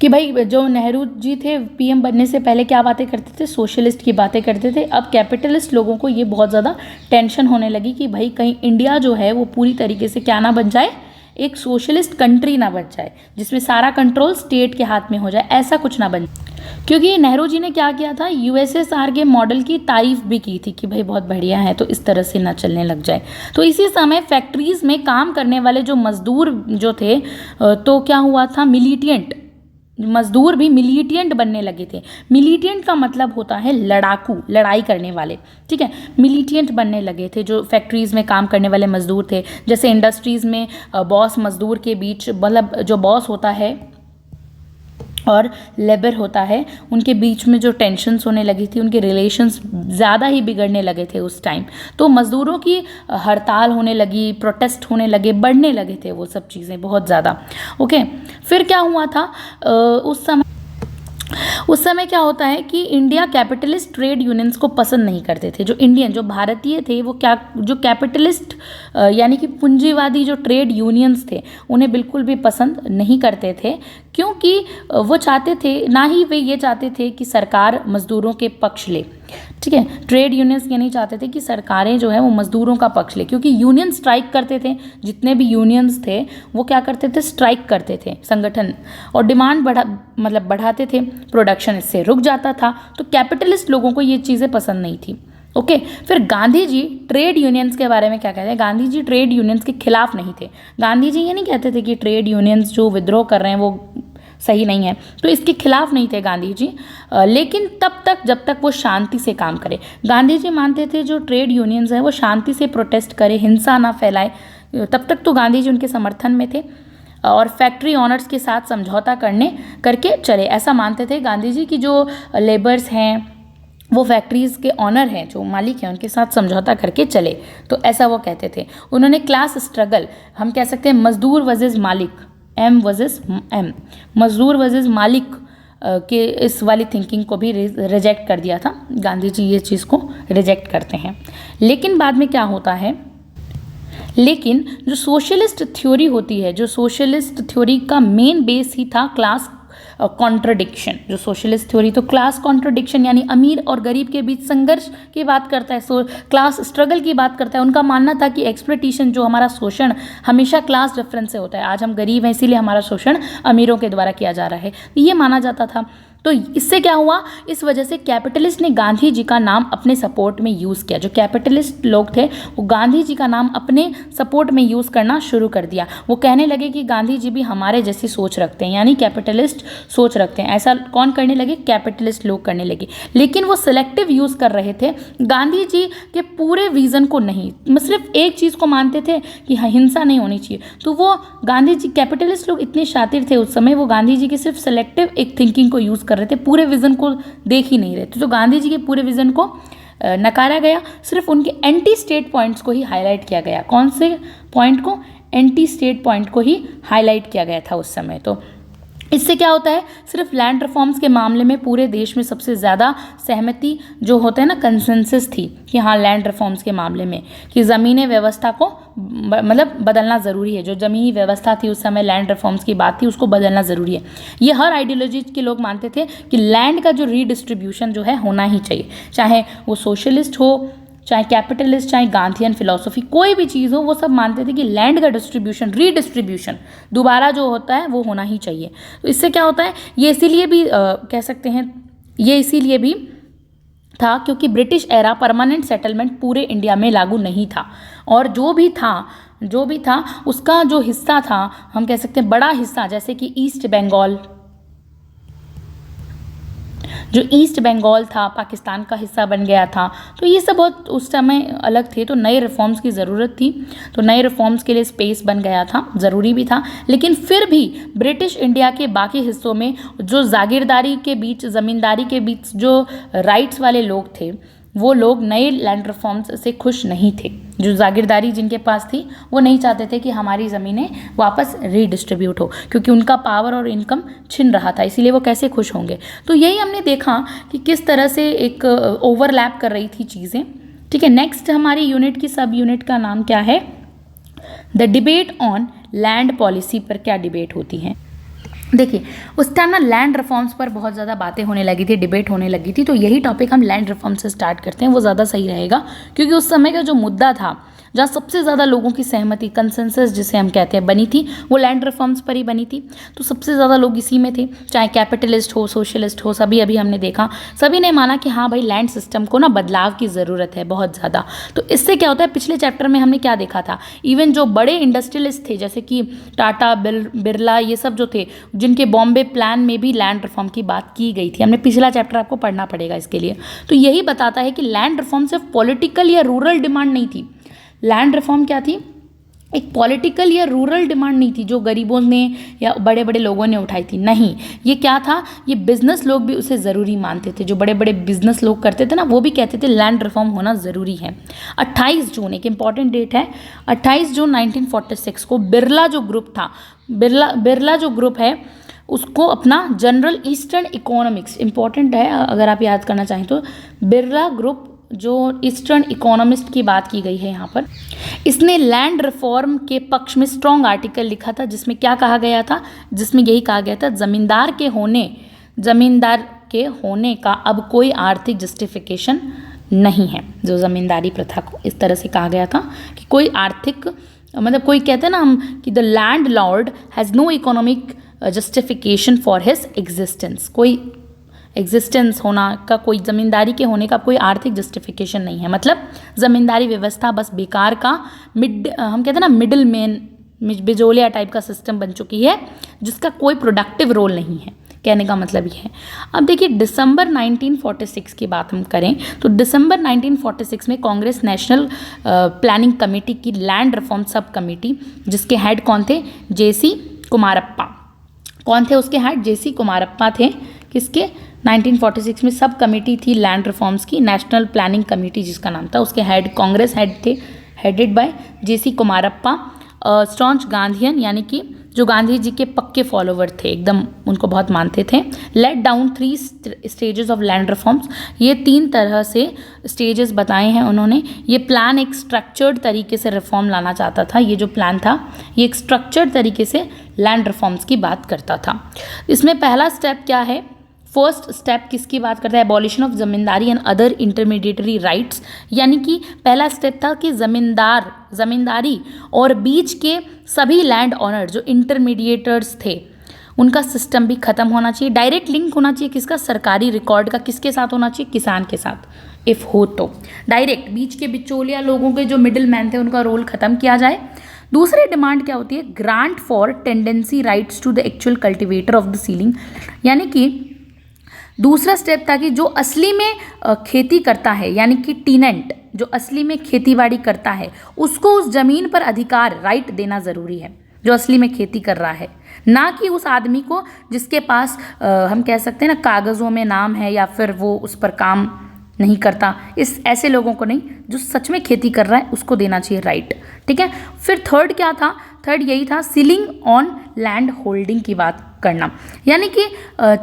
कि भाई जो नेहरू जी थे पीएम बनने से पहले क्या बातें करते थे, सोशलिस्ट की बातें करते थे। अब कैपिटलिस्ट लोगों को ये बहुत ज़्यादा टेंशन होने लगी कि भाई कहीं इंडिया जो है वो पूरी तरीके से क्या ना बन जाए, एक सोशलिस्ट कंट्री ना बन जाए जिसमें सारा कंट्रोल स्टेट के हाथ में हो जाए, ऐसा कुछ ना बन जाए। क्योंकि नेहरू जी ने क्या किया था, यूएसएसआर के मॉडल की तारीफ भी की थी कि भाई बहुत बढ़िया है, तो इस तरह से ना चलने लग जाए। तो इसी समय फैक्ट्रीज़ में काम करने वाले जो मज़दूर जो थे तो क्या हुआ था, मिलिटेंट मज़दूर भी मिलिटेंट बनने लगे थे। मिलिटेंट का मतलब होता है लड़ाकू, लड़ाई करने वाले। ठीक है, मिलिटेंट बनने लगे थे जो फैक्ट्रीज़ में काम करने वाले मज़दूर थे। जैसे इंडस्ट्रीज़ में बॉस मज़दूर के बीच, मतलब जो बॉस होता है और लेबर होता है, उनके बीच में जो टेंशन्स होने लगी थी, उनके रिलेशंस ज़्यादा ही बिगड़ने लगे थे उस टाइम। तो मज़दूरों की हड़ताल होने लगी, प्रोटेस्ट होने लगे, बढ़ने लगे थे वो सब चीज़ें बहुत ज़्यादा। ओके, फिर क्या हुआ था, उस समय क्या होता है कि इंडिया कैपिटलिस्ट ट्रेड यूनियंस को पसंद नहीं करते थे। जो भारतीय थे वो जो कैपिटलिस्ट यानी कि पूंजीवादी जो ट्रेड यूनियंस थे उन्हें बिल्कुल भी पसंद नहीं करते थे, क्योंकि वो चाहते थे, ना ही वे ये चाहते थे कि सरकार मज़दूरों के पक्ष ले। ठीक है, ट्रेड यूनियंस ये नहीं चाहते थे कि सरकारें जो है वो मज़दूरों का पक्ष ले, क्योंकि यूनियन स्ट्राइक करते थे। जितने भी यूनियंस थे वो क्या करते थे, स्ट्राइक करते थे संगठन, और डिमांड बढ़ाते थे, प्रोडक्शन इससे रुक जाता था। तो कैपिटलिस्ट लोगों को ये चीज़ें पसंद नहीं थी। ओके, फिर गांधी जी ट्रेड यूनियंस के बारे में क्या कहते हैं, गांधी जी ट्रेड यूनियंस के खिलाफ नहीं थे। गांधी जी ये नहीं कहते थे कि ट्रेड यूनियंस जो विद्रोह कर रहे हैं वो सही नहीं है, तो इसके खिलाफ नहीं थे गांधी जी। लेकिन तब तक जब तक वो शांति से काम करे। गांधी जी मानते थे जो ट्रेड यूनियंस हैं वो शांति से प्रोटेस्ट करे, हिंसा ना फैलाए, तब तक तो गांधी जी उनके समर्थन में थे। और फैक्ट्री ऑनर्स के साथ समझौता करके चले, ऐसा मानते थे गांधी जी कि जो लेबर्स हैं वो फैक्ट्रीज़ के ऑनर हैं, जो मालिक हैं, उनके साथ समझौता करके चले, तो ऐसा वो कहते थे। उन्होंने क्लास स्ट्रगल, हम कह सकते हैं मजदूर वर्सेस मालिक, एम वर्सेस एम, मजदूर वर्सेस मालिक के इस वाली थिंकिंग को भी रिजेक्ट कर दिया था। गांधी जी ये चीज़ को रिजेक्ट करते हैं। लेकिन बाद में क्या होता है, लेकिन जो सोशलिस्ट थ्योरी होती है, जो सोशलिस्ट थ्योरी का मेन बेस ही था क्लास कॉन्ट्रडिक्शन। जो सोशलिस्ट थ्योरी तो क्लास कॉन्ट्रडिक्शन यानी अमीर और गरीब के बीच संघर्ष की बात करता है, क्लास स्ट्रगल की बात करता है। उनका मानना था कि एक्सप्लॉइटेशन जो हमारा शोषण हमेशा क्लास डिफरेंस से होता है, आज हम गरीब हैं इसीलिए हमारा शोषण अमीरों के द्वारा किया जा रहा है, ये माना जाता था। तो इससे क्या हुआ, इस वजह से कैपिटलिस्ट ने गांधी जी का नाम अपने सपोर्ट में यूज़ किया। जो कैपिटलिस्ट लोग थे वो गांधी जी का नाम अपने सपोर्ट में यूज़ करना शुरू कर दिया। वो कहने लगे कि गांधी जी भी हमारे जैसी सोच रखते हैं, यानी कैपिटलिस्ट सोच रखते हैं। ऐसा कौन करने लगे, कैपिटलिस्ट लोग करने लगे। लेकिन वो सिलेक्टिव यूज़ कर रहे थे, गांधी जी के पूरे विज़न को नहीं, सिर्फ एक चीज़ को मानते थे कि हिंसा नहीं होनी चाहिए। तो वो गांधी जी, कैपिटलिस्ट लोग इतने शातिर थे उस समय, वो गांधी जी की सिर्फ सेलेक्टिव एक थिंकिंग को यूज़ कर रहे थे, पूरे विजन को देख ही नहीं रहे थे। तो गांधी जी के पूरे विजन को नकारा गया, सिर्फ उनके एंटी स्टेट पॉइंट्स को ही हाईलाइट किया गया। कौन से पॉइंट को, एंटी स्टेट पॉइंट को ही हाईलाइट किया गया था उस समय। तो इससे क्या होता है, सिर्फ लैंड रिफॉर्म्स के मामले में पूरे देश में सबसे ज़्यादा सहमति जो होता है ना, कंसेंसस थी कि हाँ लैंड रिफॉर्म्स के मामले में कि ज़मीनी व्यवस्था को मतलब बदलना ज़रूरी है। जो ज़मीनी व्यवस्था थी उस समय, लैंड रिफॉर्म्स की बात थी, उसको बदलना ज़रूरी है। ये हर आइडियोलॉजी के लोग मानते थे कि लैंड का जो रीडिस्ट्रीब्यूशन जो है होना ही चाहिए, चाहे वो सोशलिस्ट हो, चाहे कैपिटलिस्ट, चाहे गांधीयन फिलॉसफी, कोई भी चीज़ हो, वो सब मानते थे कि लैंड का डिस्ट्रीब्यूशन, रीडिस्ट्रीब्यूशन दोबारा जो होता है वो होना ही चाहिए। तो इससे क्या होता है, ये इसीलिए भी कह सकते हैं, ये इसीलिए भी था क्योंकि ब्रिटिश एरा परमानेंट सेटलमेंट पूरे इंडिया में लागू नहीं था, और जो भी था उसका जो हिस्सा था, हम कह सकते हैं बड़ा हिस्सा, जैसे कि ईस्ट बंगाल था पाकिस्तान का हिस्सा बन गया था। तो ये सब बहुत उस समय अलग थे, तो नए रिफॉर्म्स की ज़रूरत थी। तो नए रिफॉर्म्स के लिए स्पेस बन गया था, ज़रूरी भी था। लेकिन फिर भी ब्रिटिश इंडिया के बाकी हिस्सों में जो जागीरदारी के बीच, ज़मींदारी के बीच जो राइट्स वाले लोग थे, वो लोग नए लैंड रिफॉर्म्स से खुश नहीं थे। जो जागीरदारी जिनके पास थी वो नहीं चाहते थे कि हमारी ज़मीनें वापस रीडिस्ट्रीब्यूट हो, क्योंकि उनका पावर और इनकम छिन रहा था, इसीलिए वो कैसे खुश होंगे। तो यही हमने देखा कि किस तरह से एक ओवरलैप कर रही थी चीज़ें। ठीक है, नेक्स्ट हमारी यूनिट की सब यूनिट का नाम क्या है, the debate on land policy पर क्या डिबेट होती है। देखिए उस टाइम ना लैंड रिफॉर्म्स पर बहुत ज़्यादा बातें होने लगी थी, डिबेट होने लगी थी। तो यही टॉपिक हम लैंड रिफॉर्म से स्टार्ट करते हैं, वो ज़्यादा सही रहेगा, क्योंकि उस समय का जो मुद्दा था, जहाँ सबसे ज़्यादा लोगों की सहमति, कंसेंसस जिसे हम कहते हैं, बनी थी, वो लैंड रिफॉर्म्स पर ही बनी थी। तो सबसे ज़्यादा लोग इसी में थे, चाहे कैपिटलिस्ट हो, सोशलिस्ट हो, सभी अभी हमने देखा, सभी ने माना कि हाँ भाई लैंड सिस्टम को ना बदलाव की ज़रूरत है बहुत ज़्यादा। तो इससे क्या होता है, पिछले चैप्टर में हमने क्या देखा था, इवन जो बड़े इंडस्ट्रियलिस्ट थे जैसे कि टाटा, बिरला, ये सब जो थे, जिनके बॉम्बे प्लान में भी लैंड रिफॉर्म की बात की गई थी, हमने पिछला चैप्टर आपको पढ़ना पड़ेगा इसके लिए। तो यही बताता है कि लैंड रिफॉर्म सिर्फ पॉलिटिकल या रूरल डिमांड नहीं थी। लैंड रिफॉर्म क्या थी, एक पॉलिटिकल या रूरल डिमांड नहीं थी जो गरीबों ने या बड़े बड़े लोगों ने उठाई थी, नहीं, ये क्या था, ये बिजनेस लोग भी उसे ज़रूरी मानते थे। जो बड़े बड़े बिजनेस लोग करते थे ना, वो भी कहते थे लैंड रिफॉर्म होना ज़रूरी है। 28 जून एक इंपॉर्टेंट डेट है, 28 जून 1946 को बिरला जो ग्रुप था, बिरला जो ग्रुप है, उसको अपना जनरल ईस्टर्न इकोनॉमिक्स, इंपॉर्टेंट है अगर आप याद करना चाहें तो, बिरला ग्रुप जो ईस्टर्न इकोनॉमिस्ट की बात की गई है यहाँ पर, इसने लैंड रिफॉर्म के पक्ष में स्ट्रॉन्ग आर्टिकल लिखा था, जिसमें क्या कहा गया था, जिसमें यही कहा गया था, जमींदार के होने का अब कोई आर्थिक जस्टिफिकेशन नहीं है। जो ज़मींदारी प्रथा को इस तरह से कहा गया था कि कोई आर्थिक, मतलब कोई कहते हैं ना हम कि the landlord has no economic justification for his existence, कोई एग्जिस्टेंस होना का, कोई ज़मींदारी के होने का कोई आर्थिक जस्टिफिकेशन नहीं है। मतलब ज़मींदारी व्यवस्था बस बेकार का हम कहते हैं ना मिडिल मैन, बिजोलिया टाइप का सिस्टम बन चुकी है, जिसका कोई प्रोडक्टिव रोल नहीं है, कहने का मतलब ये है। अब देखिए दिसंबर 1946 की बात हम करें तो दिसंबर 1946 में कांग्रेस नेशनल प्लानिंग कमेटी की लैंड रिफॉर्म सब कमेटी, जिसके हेड कौन थे, जेसी कुमारप्पा। कौन थे उसके हेड, जेसी कुमारप्पा थे। किसके, 1946 में सब कमेटी थी लैंड रिफॉर्म्स की, नेशनल प्लानिंग कमेटी जिसका नाम था, उसके हेड कांग्रेस हेड थे, headed by J C Kumarappa, staunch Gandhian, यानी कि जो गांधी जी के पक्के फॉलोवर थे, एकदम उनको बहुत मानते थे। Laid down 3 stages of land reforms, ये 3 तरह से स्टेजेस बताए हैं उन्होंने। ये प्लान एक स्ट्रक्चर्ड तरीके से रिफॉर्म लाना चाहता था, ये जो प्लान था ये एक स्ट्रक्चर्ड तरीके से लैंड रिफॉर्म्स की बात करता था। इसमें पहला स्टेप क्या है, फर्स्ट स्टेप किसकी बात करता है, abolition of zamindari and other intermediary rights, यानी कि पहला स्टेप था कि जमींदारी और बीच के सभी लैंड ऑनर जो इंटरमीडिएटर्स थे उनका सिस्टम भी खत्म होना चाहिए। डायरेक्ट लिंक होना चाहिए किसका, सरकारी रिकॉर्ड का किसके साथ होना चाहिए, किसान के साथ। इफ हो तो डायरेक्ट बीच के बिचौलिया लोगों के जो मिडिल मैन थे उनका रोल खत्म किया जाए। दूसरी डिमांड क्या होती है, grant for tenancy rights to the actual cultivator of the ceiling, यानी कि दूसरा स्टेप था कि जो असली में खेती करता है, यानी कि टीनेंट जो असली में खेतीबाड़ी करता है उसको उस जमीन पर अधिकार राइट देना ज़रूरी है, जो असली में खेती कर रहा है, ना कि उस आदमी को जिसके पास हम कह सकते हैं ना कागज़ों में नाम है या फिर वो उस पर काम नहीं करता। इस ऐसे लोगों को नहीं, जो सच में खेती कर रहा है उसको देना चाहिए राइट। ठीक है, फिर थर्ड क्या था, थर्ड यही था सीलिंग ऑन लैंड होल्डिंग की बात करना, यानी कि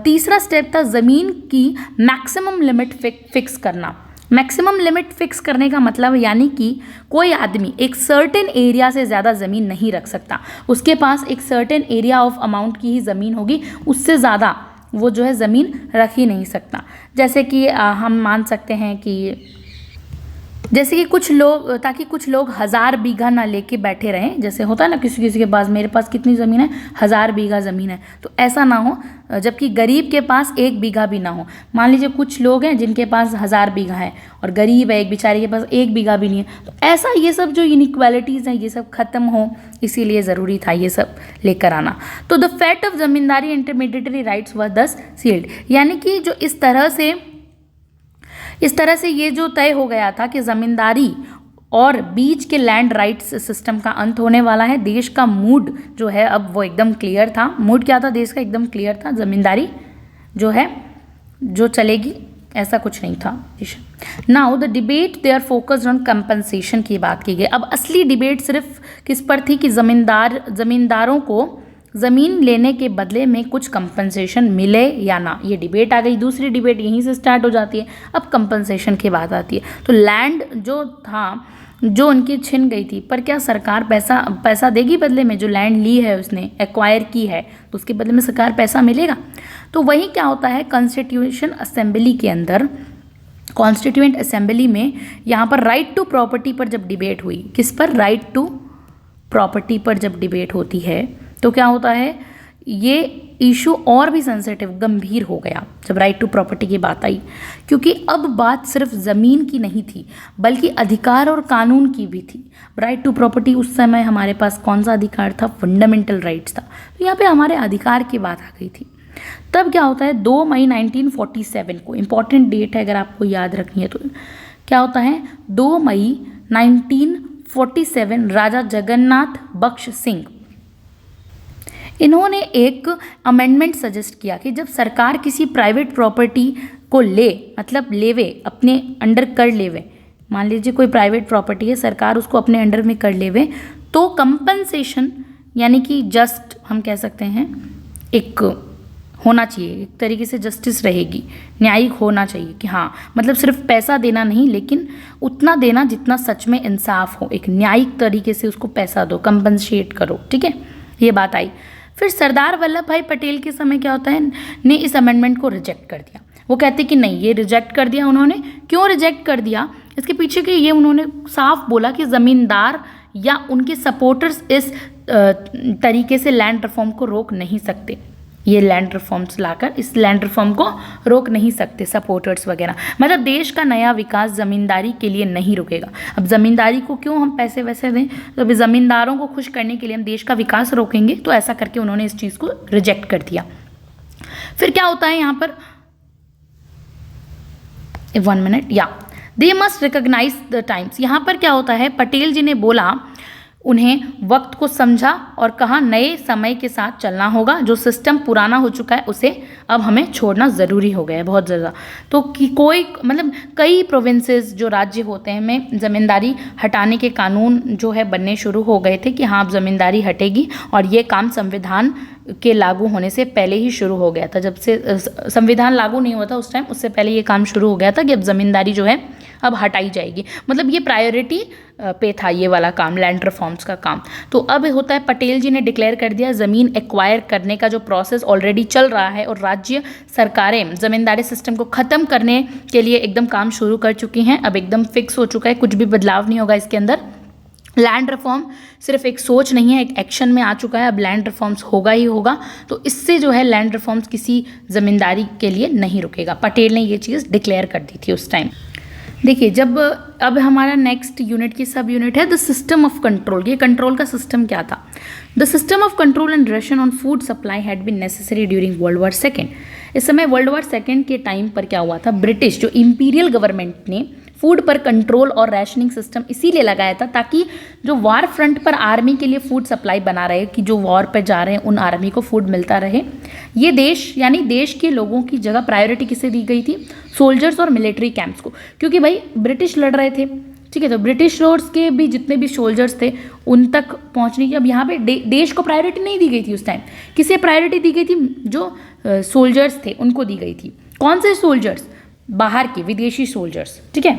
तीसरा स्टेप था ज़मीन की मैक्सिमम लिमिट फिक्स करना। मैक्सिमम लिमिट फिक्स करने का मतलब यानी कि कोई आदमी एक सर्टेन एरिया से ज़्यादा ज़मीन नहीं रख सकता, उसके पास एक सर्टेन एरिया ऑफ अमाउंट की ही ज़मीन होगी, उससे ज़्यादा वो जो है ज़मीन रख ही नहीं सकता। जैसे कि हम मान सकते हैं कि जैसे कि कुछ लोग, ताकि कुछ लोग 1000 बीघा ना लेके बैठे रहें, जैसे होता है ना किसी किसी के पास, मेरे पास कितनी ज़मीन है, 1000 बीघा ज़मीन है, तो ऐसा ना हो, जबकि गरीब के पास 1 बीघा भी ना हो। मान लीजिए कुछ लोग हैं जिनके पास 1000 बीघा है और गरीब है, एक बेचारे के पास 1 बीघा भी नहीं है, तो ऐसा ये सब जो इनइक्वालिटीज़ हैं ये सब खत्म हो, इसीलिए ज़रूरी था ये सब लेकर आना। तो the fate of zamindari intermediary rights were thus sealed, यानी कि जो इस तरह से ये जो तय हो गया था कि ज़मींदारी और बीच के लैंड राइट्स सिस्टम का अंत होने वाला है। देश का मूड जो है अब वो एकदम क्लियर था। मूड क्या था देश का, एकदम क्लियर था, ज़मींदारी जो है जो चलेगी, ऐसा कुछ नहीं था। Now the debate they are focused on compensation की बात की गई। अब असली डिबेट सिर्फ किस पर थी कि ज़मींदारों को ज़मीन लेने के बदले में कुछ कंपनसेशन मिले या ना, ये डिबेट आ गई। दूसरी डिबेट यहीं से स्टार्ट हो जाती है। अब कंपनसेशन की बात आती है, तो लैंड जो था जो उनकी छिन गई थी, पर क्या सरकार पैसा देगी बदले में? जो लैंड ली है उसने, एक्वायर की है, तो उसके बदले में सरकार पैसा मिलेगा? तो वही क्या होता है कॉन्स्टिट्यूशन असेंबली के अंदर, कॉन्स्टिट्यूएंट असेंबली में यहाँ पर राइट टू प्रॉपर्टी पर जब डिबेट हुई, किस पर, राइट टू प्रॉपर्टी पर जब डिबेट होती है तो क्या होता है, ये इशू और भी सेंसिटिव, गंभीर हो गया जब राइट टू प्रॉपर्टी की बात आई, क्योंकि अब बात सिर्फ ज़मीन की नहीं थी बल्कि अधिकार और कानून की भी थी। राइट टू प्रॉपर्टी उस समय हमारे पास कौन सा अधिकार था, फंडामेंटल राइट्स था, तो यहाँ पे हमारे अधिकार की बात आ गई थी। तब क्या होता है 2 मई 1947 को, इंपॉर्टेंट डेट है अगर आपको याद रखनी है तो, क्या होता है 2 मई 1947 राजा जगन्नाथ बख्श सिंह, इन्होंने एक अमेंडमेंट सजेस्ट किया कि जब सरकार किसी प्राइवेट प्रॉपर्टी को मतलब लेवे, अपने अंडर कर लेवे, मान लीजिए कोई प्राइवेट प्रॉपर्टी है, सरकार उसको अपने अंडर में कर लेवे, तो कंपनसेशन यानी कि जस्ट हम कह सकते हैं एक होना चाहिए, एक तरीके से जस्टिस रहेगी, न्यायिक होना चाहिए कि हाँ, मतलब सिर्फ पैसा देना नहीं, लेकिन उतना देना जितना सच में इंसाफ हो, एक न्यायिक तरीके से उसको पैसा दो, कंपनसेट करो। ठीक है, ये बात आई। फिर सरदार वल्लभ भाई पटेल के समय क्या होता है, ने इस अमेंडमेंट को रिजेक्ट कर दिया। वो कहते कि नहीं, ये रिजेक्ट कर दिया उन्होंने। क्यों रिजेक्ट कर दिया, इसके पीछे के ये उन्होंने साफ बोला कि ज़मींदार या उनके सपोर्टर्स इस तरीके से लैंड रिफॉर्म को रोक नहीं सकते। ये लैंड रिफॉर्म्स लाकर इस लैंड रिफॉर्म को रोक नहीं सकते सपोर्टर्स वगैरह, मतलब देश का नया विकास ज़मींदारी के लिए नहीं रुकेगा। अब ज़मींदारी को क्यों हम पैसे वैसे दें, तो अभी ज़मींदारों को खुश करने के लिए हम देश का विकास रोकेंगे, तो ऐसा करके उन्होंने इस चीज़ को रिजेक्ट कर दिया। फिर क्या होता है यहाँ पर, 1 मिनट, या they must recognise the times. यहाँ पर क्या होता है, पटेल जी ने बोला, उन्हें वक्त को समझा और कहा नए समय के साथ चलना होगा, जो सिस्टम पुराना हो चुका है उसे अब हमें छोड़ना ज़रूरी हो गया है बहुत ज़्यादा। तो कि कोई मतलब कई प्रोविंसेस जो राज्य होते हैं में ज़मींदारी हटाने के कानून जो है बनने शुरू हो गए थे कि हाँ अब ज़मींदारी हटेगी, और ये काम संविधान के लागू होने से पहले ही शुरू हो गया था। जब से संविधान लागू नहीं हुआ था उस टाइम, उससे पहले ये काम शुरू हो गया था कि अब ज़मींदारी जो है अब हटाई जाएगी। मतलब ये प्रायोरिटी पे था ये वाला काम, लैंड रिफॉर्म्स का काम। तो अब होता है पटेल जी ने डिक्लेयर कर दिया ज़मीन एक्वायर करने का जो प्रोसेस ऑलरेडी चल रहा है और राज्य सरकारें ज़मींदारी सिस्टम को ख़त्म करने के लिए एकदम काम शुरू कर चुकी हैं। अब एकदम फिक्स हो चुका है, कुछ भी बदलाव नहीं होगा इसके अंदर। लैंड रिफॉर्म सिर्फ एक सोच नहीं है, एक एक्शन में आ चुका है। अब लैंड रिफॉर्म्स होगा ही होगा। तो इससे जो है लैंड रिफॉर्म्स किसी ज़मींदारी के लिए नहीं रुकेगा। पटेल ने ये चीज़ डिक्लेयर कर दी थी उस टाइम। देखिए, जब अब हमारा नेक्स्ट यूनिट की सब यूनिट है द सिस्टम ऑफ कंट्रोल। ये कंट्रोल का सिस्टम क्या था? The system of control and ration on food supply had been necessary during world war second. इस समय वर्ल्ड वॉर सेकेंड के टाइम पर क्या हुआ था, ब्रिटिश जो इंपीरियल गवर्नमेंट ने फूड पर कंट्रोल और रैशनिंग सिस्टम इसीलिए लगाया था ताकि जो वॉर फ्रंट पर आर्मी के लिए फूड सप्लाई बना रहे, कि जो वॉर पर जा रहे हैं उन आर्मी को फूड मिलता रहे। ये देश यानी देश के लोगों की जगह प्रायोरिटी किसे दी गई थी? सोल्जर्स और मिलिट्री कैंप्स को, क्योंकि भाई ब्रिटिश लड़ रहे थे, ठीक है। तो ब्रिटिश रोड्स के भी जितने भी सोल्जर्स थे उन तक पहुंचने की, अब यहाँ पे देश को प्रायोरिटी नहीं दी गई थी उस टाइम। किसे प्रायोरिटी दी गई थी? जो सोल्जर्स थे उनको दी गई थी। कौन से सोल्जर्स? बाहर के विदेशी सोल्जर्स, ठीक है।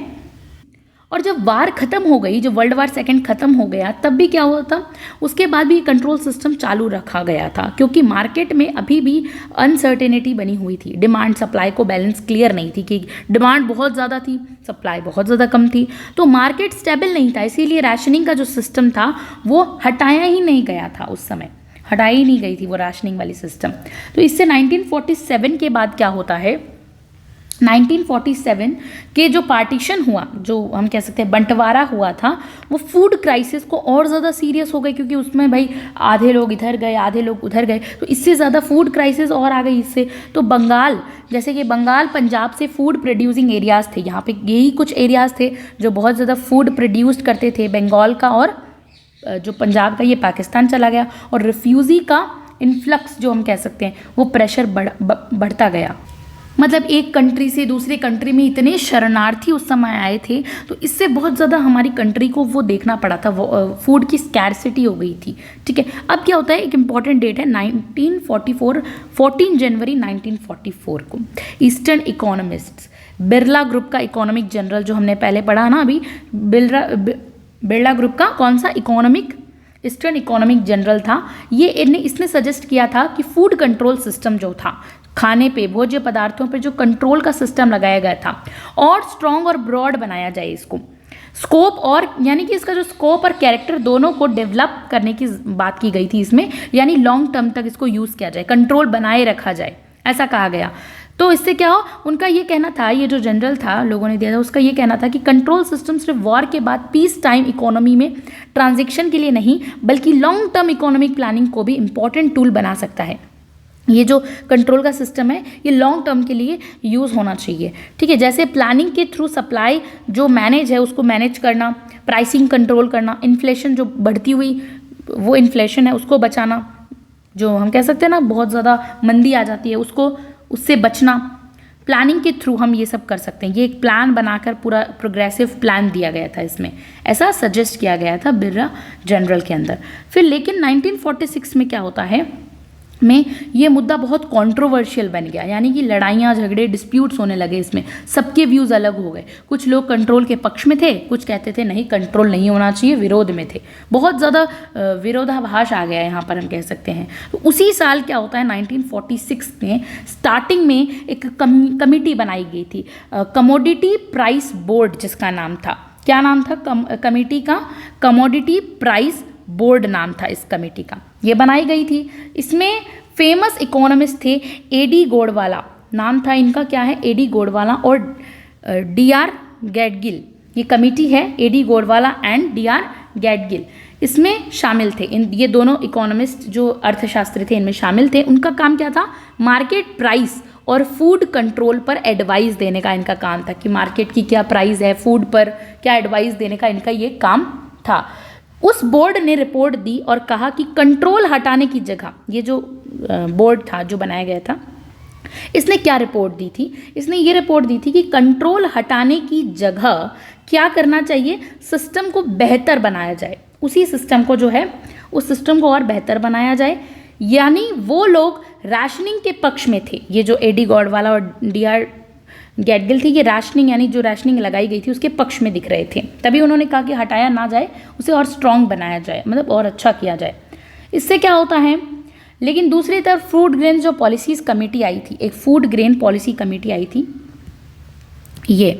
और जब वार ख़त्म हो गई, जब वर्ल्ड वार सेकेंड ख़त्म हो गया, तब भी क्या हुआ था, उसके बाद भी कंट्रोल सिस्टम चालू रखा गया था, क्योंकि मार्केट में अभी भी अनसर्टेनिटी बनी हुई थी। डिमांड सप्लाई को बैलेंस क्लियर नहीं थी, कि डिमांड बहुत ज़्यादा थी, सप्लाई बहुत ज़्यादा कम थी, तो मार्केट स्टेबल नहीं था। इसीलिए राशनिंग का जो सिस्टम था वो हटाया ही नहीं गया था उस समय, हटाई ही नहीं गई थी वो राशनिंग वाली सिस्टम। तो इससे 1947 के बाद क्या होता है, 1947 के जो पार्टीशन हुआ, जो हम कह सकते हैं बंटवारा हुआ था, वो फूड क्राइसिस को और ज़्यादा सीरियस हो गई, क्योंकि उसमें भाई आधे लोग इधर गए आधे लोग उधर गए, तो इससे ज़्यादा फूड क्राइसिस और आ गई इससे। तो बंगाल, जैसे कि बंगाल पंजाब से फूड प्रोड्यूसिंग एरियाज़ थे, यहाँ पे यही कुछ एरियाज़ थे जो बहुत ज़्यादा फूड प्रोड्यूस करते थे, बंगाल का और जो पंजाब का, ये पाकिस्तान चला गया। और रिफ्यूज़ी का इन्फ्लक्स जो हम कह सकते हैं, वो प्रेशर बढ़ता गया। मतलब एक कंट्री से दूसरे कंट्री में इतने शरणार्थी उस समय आए थे, तो इससे बहुत ज़्यादा हमारी कंट्री को वो देखना पड़ा था, वो फूड की स्कैरसिटी हो गई थी, ठीक है। अब क्या होता है, एक इम्पॉर्टेंट डेट है 1944, 14 जनवरी 1944 को ईस्टर्न इकोनॉमिस्ट्स, बिरला ग्रुप का इकोनॉमिक जनरल, जो हमने पहले पढ़ा ना अभी, बिरला ग्रुप का कौन सा ईस्टर्न इकोनॉमिक जनरल था, इसने सजेस्ट किया था कि फूड कंट्रोल सिस्टम जो था, खाने पे, भोज्य पदार्थों पे जो कंट्रोल का सिस्टम लगाया गया था, और स्ट्रॉन्ग और ब्रॉड बनाया जाए इसको। स्कोप और यानी कि इसका जो स्कोप और कैरेक्टर दोनों को डेवलप करने की बात की गई थी इसमें, यानी लॉन्ग टर्म तक इसको यूज़ किया जाए, कंट्रोल बनाए रखा जाए, ऐसा कहा गया। तो इससे क्या हो, उनका ये कहना था, ये जो जनरल था लोगों ने दिया था, उसका ये कहना था कि कंट्रोल सिस्टम सिर्फ वॉर के बाद पीस टाइम इकोनॉमी में ट्रांजेक्शन के लिए नहीं, बल्कि लॉन्ग टर्म इकोनॉमिक प्लानिंग को भी इंपॉर्टेंट टूल बना सकता है। ये जो कंट्रोल का सिस्टम है ये लॉन्ग टर्म के लिए यूज़ होना चाहिए, ठीक है। जैसे प्लानिंग के थ्रू सप्लाई जो मैनेज है उसको मैनेज करना, प्राइसिंग कंट्रोल करना, इन्फ्लेशन जो बढ़ती हुई वो इन्फ्लेशन है उसको बचाना, जो हम कह सकते हैं ना बहुत ज़्यादा मंदी आ जाती है उससे बचना, प्लानिंग के थ्रू हम ये सब कर सकते हैं। ये एक प्लान बनाकर पूरा प्रोग्रेसिव प्लान दिया गया था इसमें, ऐसा सजेस्ट किया गया था बिरला जनरल के अंदर। फिर लेकिन 1946 में क्या होता है, में ये मुद्दा बहुत कंट्रोवर्शियल बन गया, यानी कि लड़ाइयाँ झगड़े डिस्प्यूट्स होने लगे इसमें, सबके व्यूज़ अलग हो गए। कुछ लोग कंट्रोल के पक्ष में थे, कुछ कहते थे नहीं कंट्रोल नहीं होना चाहिए, विरोध में थे। बहुत ज़्यादा विरोधाभास आ गया यहाँ पर हम कह सकते हैं। तो उसी साल क्या होता है 1946 में स्टार्टिंग में एक कमेटी बनाई गई थी, कमोडिटी प्राइस बोर्ड जिसका नाम था, क्या नाम था कमेटी का? कमोडिटी प्राइस बोर्ड नाम था इस कमेटी का, ये बनाई गई थी। इसमें फेमस इकोनॉमिस्ट थे एडी गोडवाला, नाम था इनका क्या है, एडी गोडवाला और डीआर गैडगिल। ये कमेटी है एडी गोडवाला एंड डीआर गैडगिल, इसमें शामिल थे। ये दोनों इकोनॉमिस्ट जो अर्थशास्त्री थे इनमें शामिल थे। उनका काम क्या था, मार्केट प्राइस और फूड कंट्रोल पर एडवाइस देने का इनका काम था, कि मार्केट की क्या प्राइस है, फूड पर क्या एडवाइस देने का इनका ये काम था। उस बोर्ड ने रिपोर्ट दी और कहा कि कंट्रोल हटाने की जगह, ये जो बोर्ड था जो बनाया गया था, इसने क्या रिपोर्ट दी थी, इसने ये रिपोर्ट दी थी कि कंट्रोल हटाने की जगह क्या करना चाहिए, सिस्टम को बेहतर बनाया जाए। उसी सिस्टम को जो है उस सिस्टम को और बेहतर बनाया जाए, यानी वो लोग राशनिंग के पक्ष में थे, ये जो एडी गोडवाला और डीआर गैडगिल थी, ये राशनिंग यानी जो राशनिंग लगाई गई थी उसके पक्ष में दिख रहे थे। तभी उन्होंने कहा कि हटाया ना जाए, उसे और स्ट्रॉन्ग बनाया जाए, मतलब और अच्छा किया जाए। इससे क्या होता है, लेकिन दूसरी तरफ फूड ग्रेन जो पॉलिसीज कमेटी आई थी, एक फूड ग्रेन पॉलिसी कमेटी आई थी, ये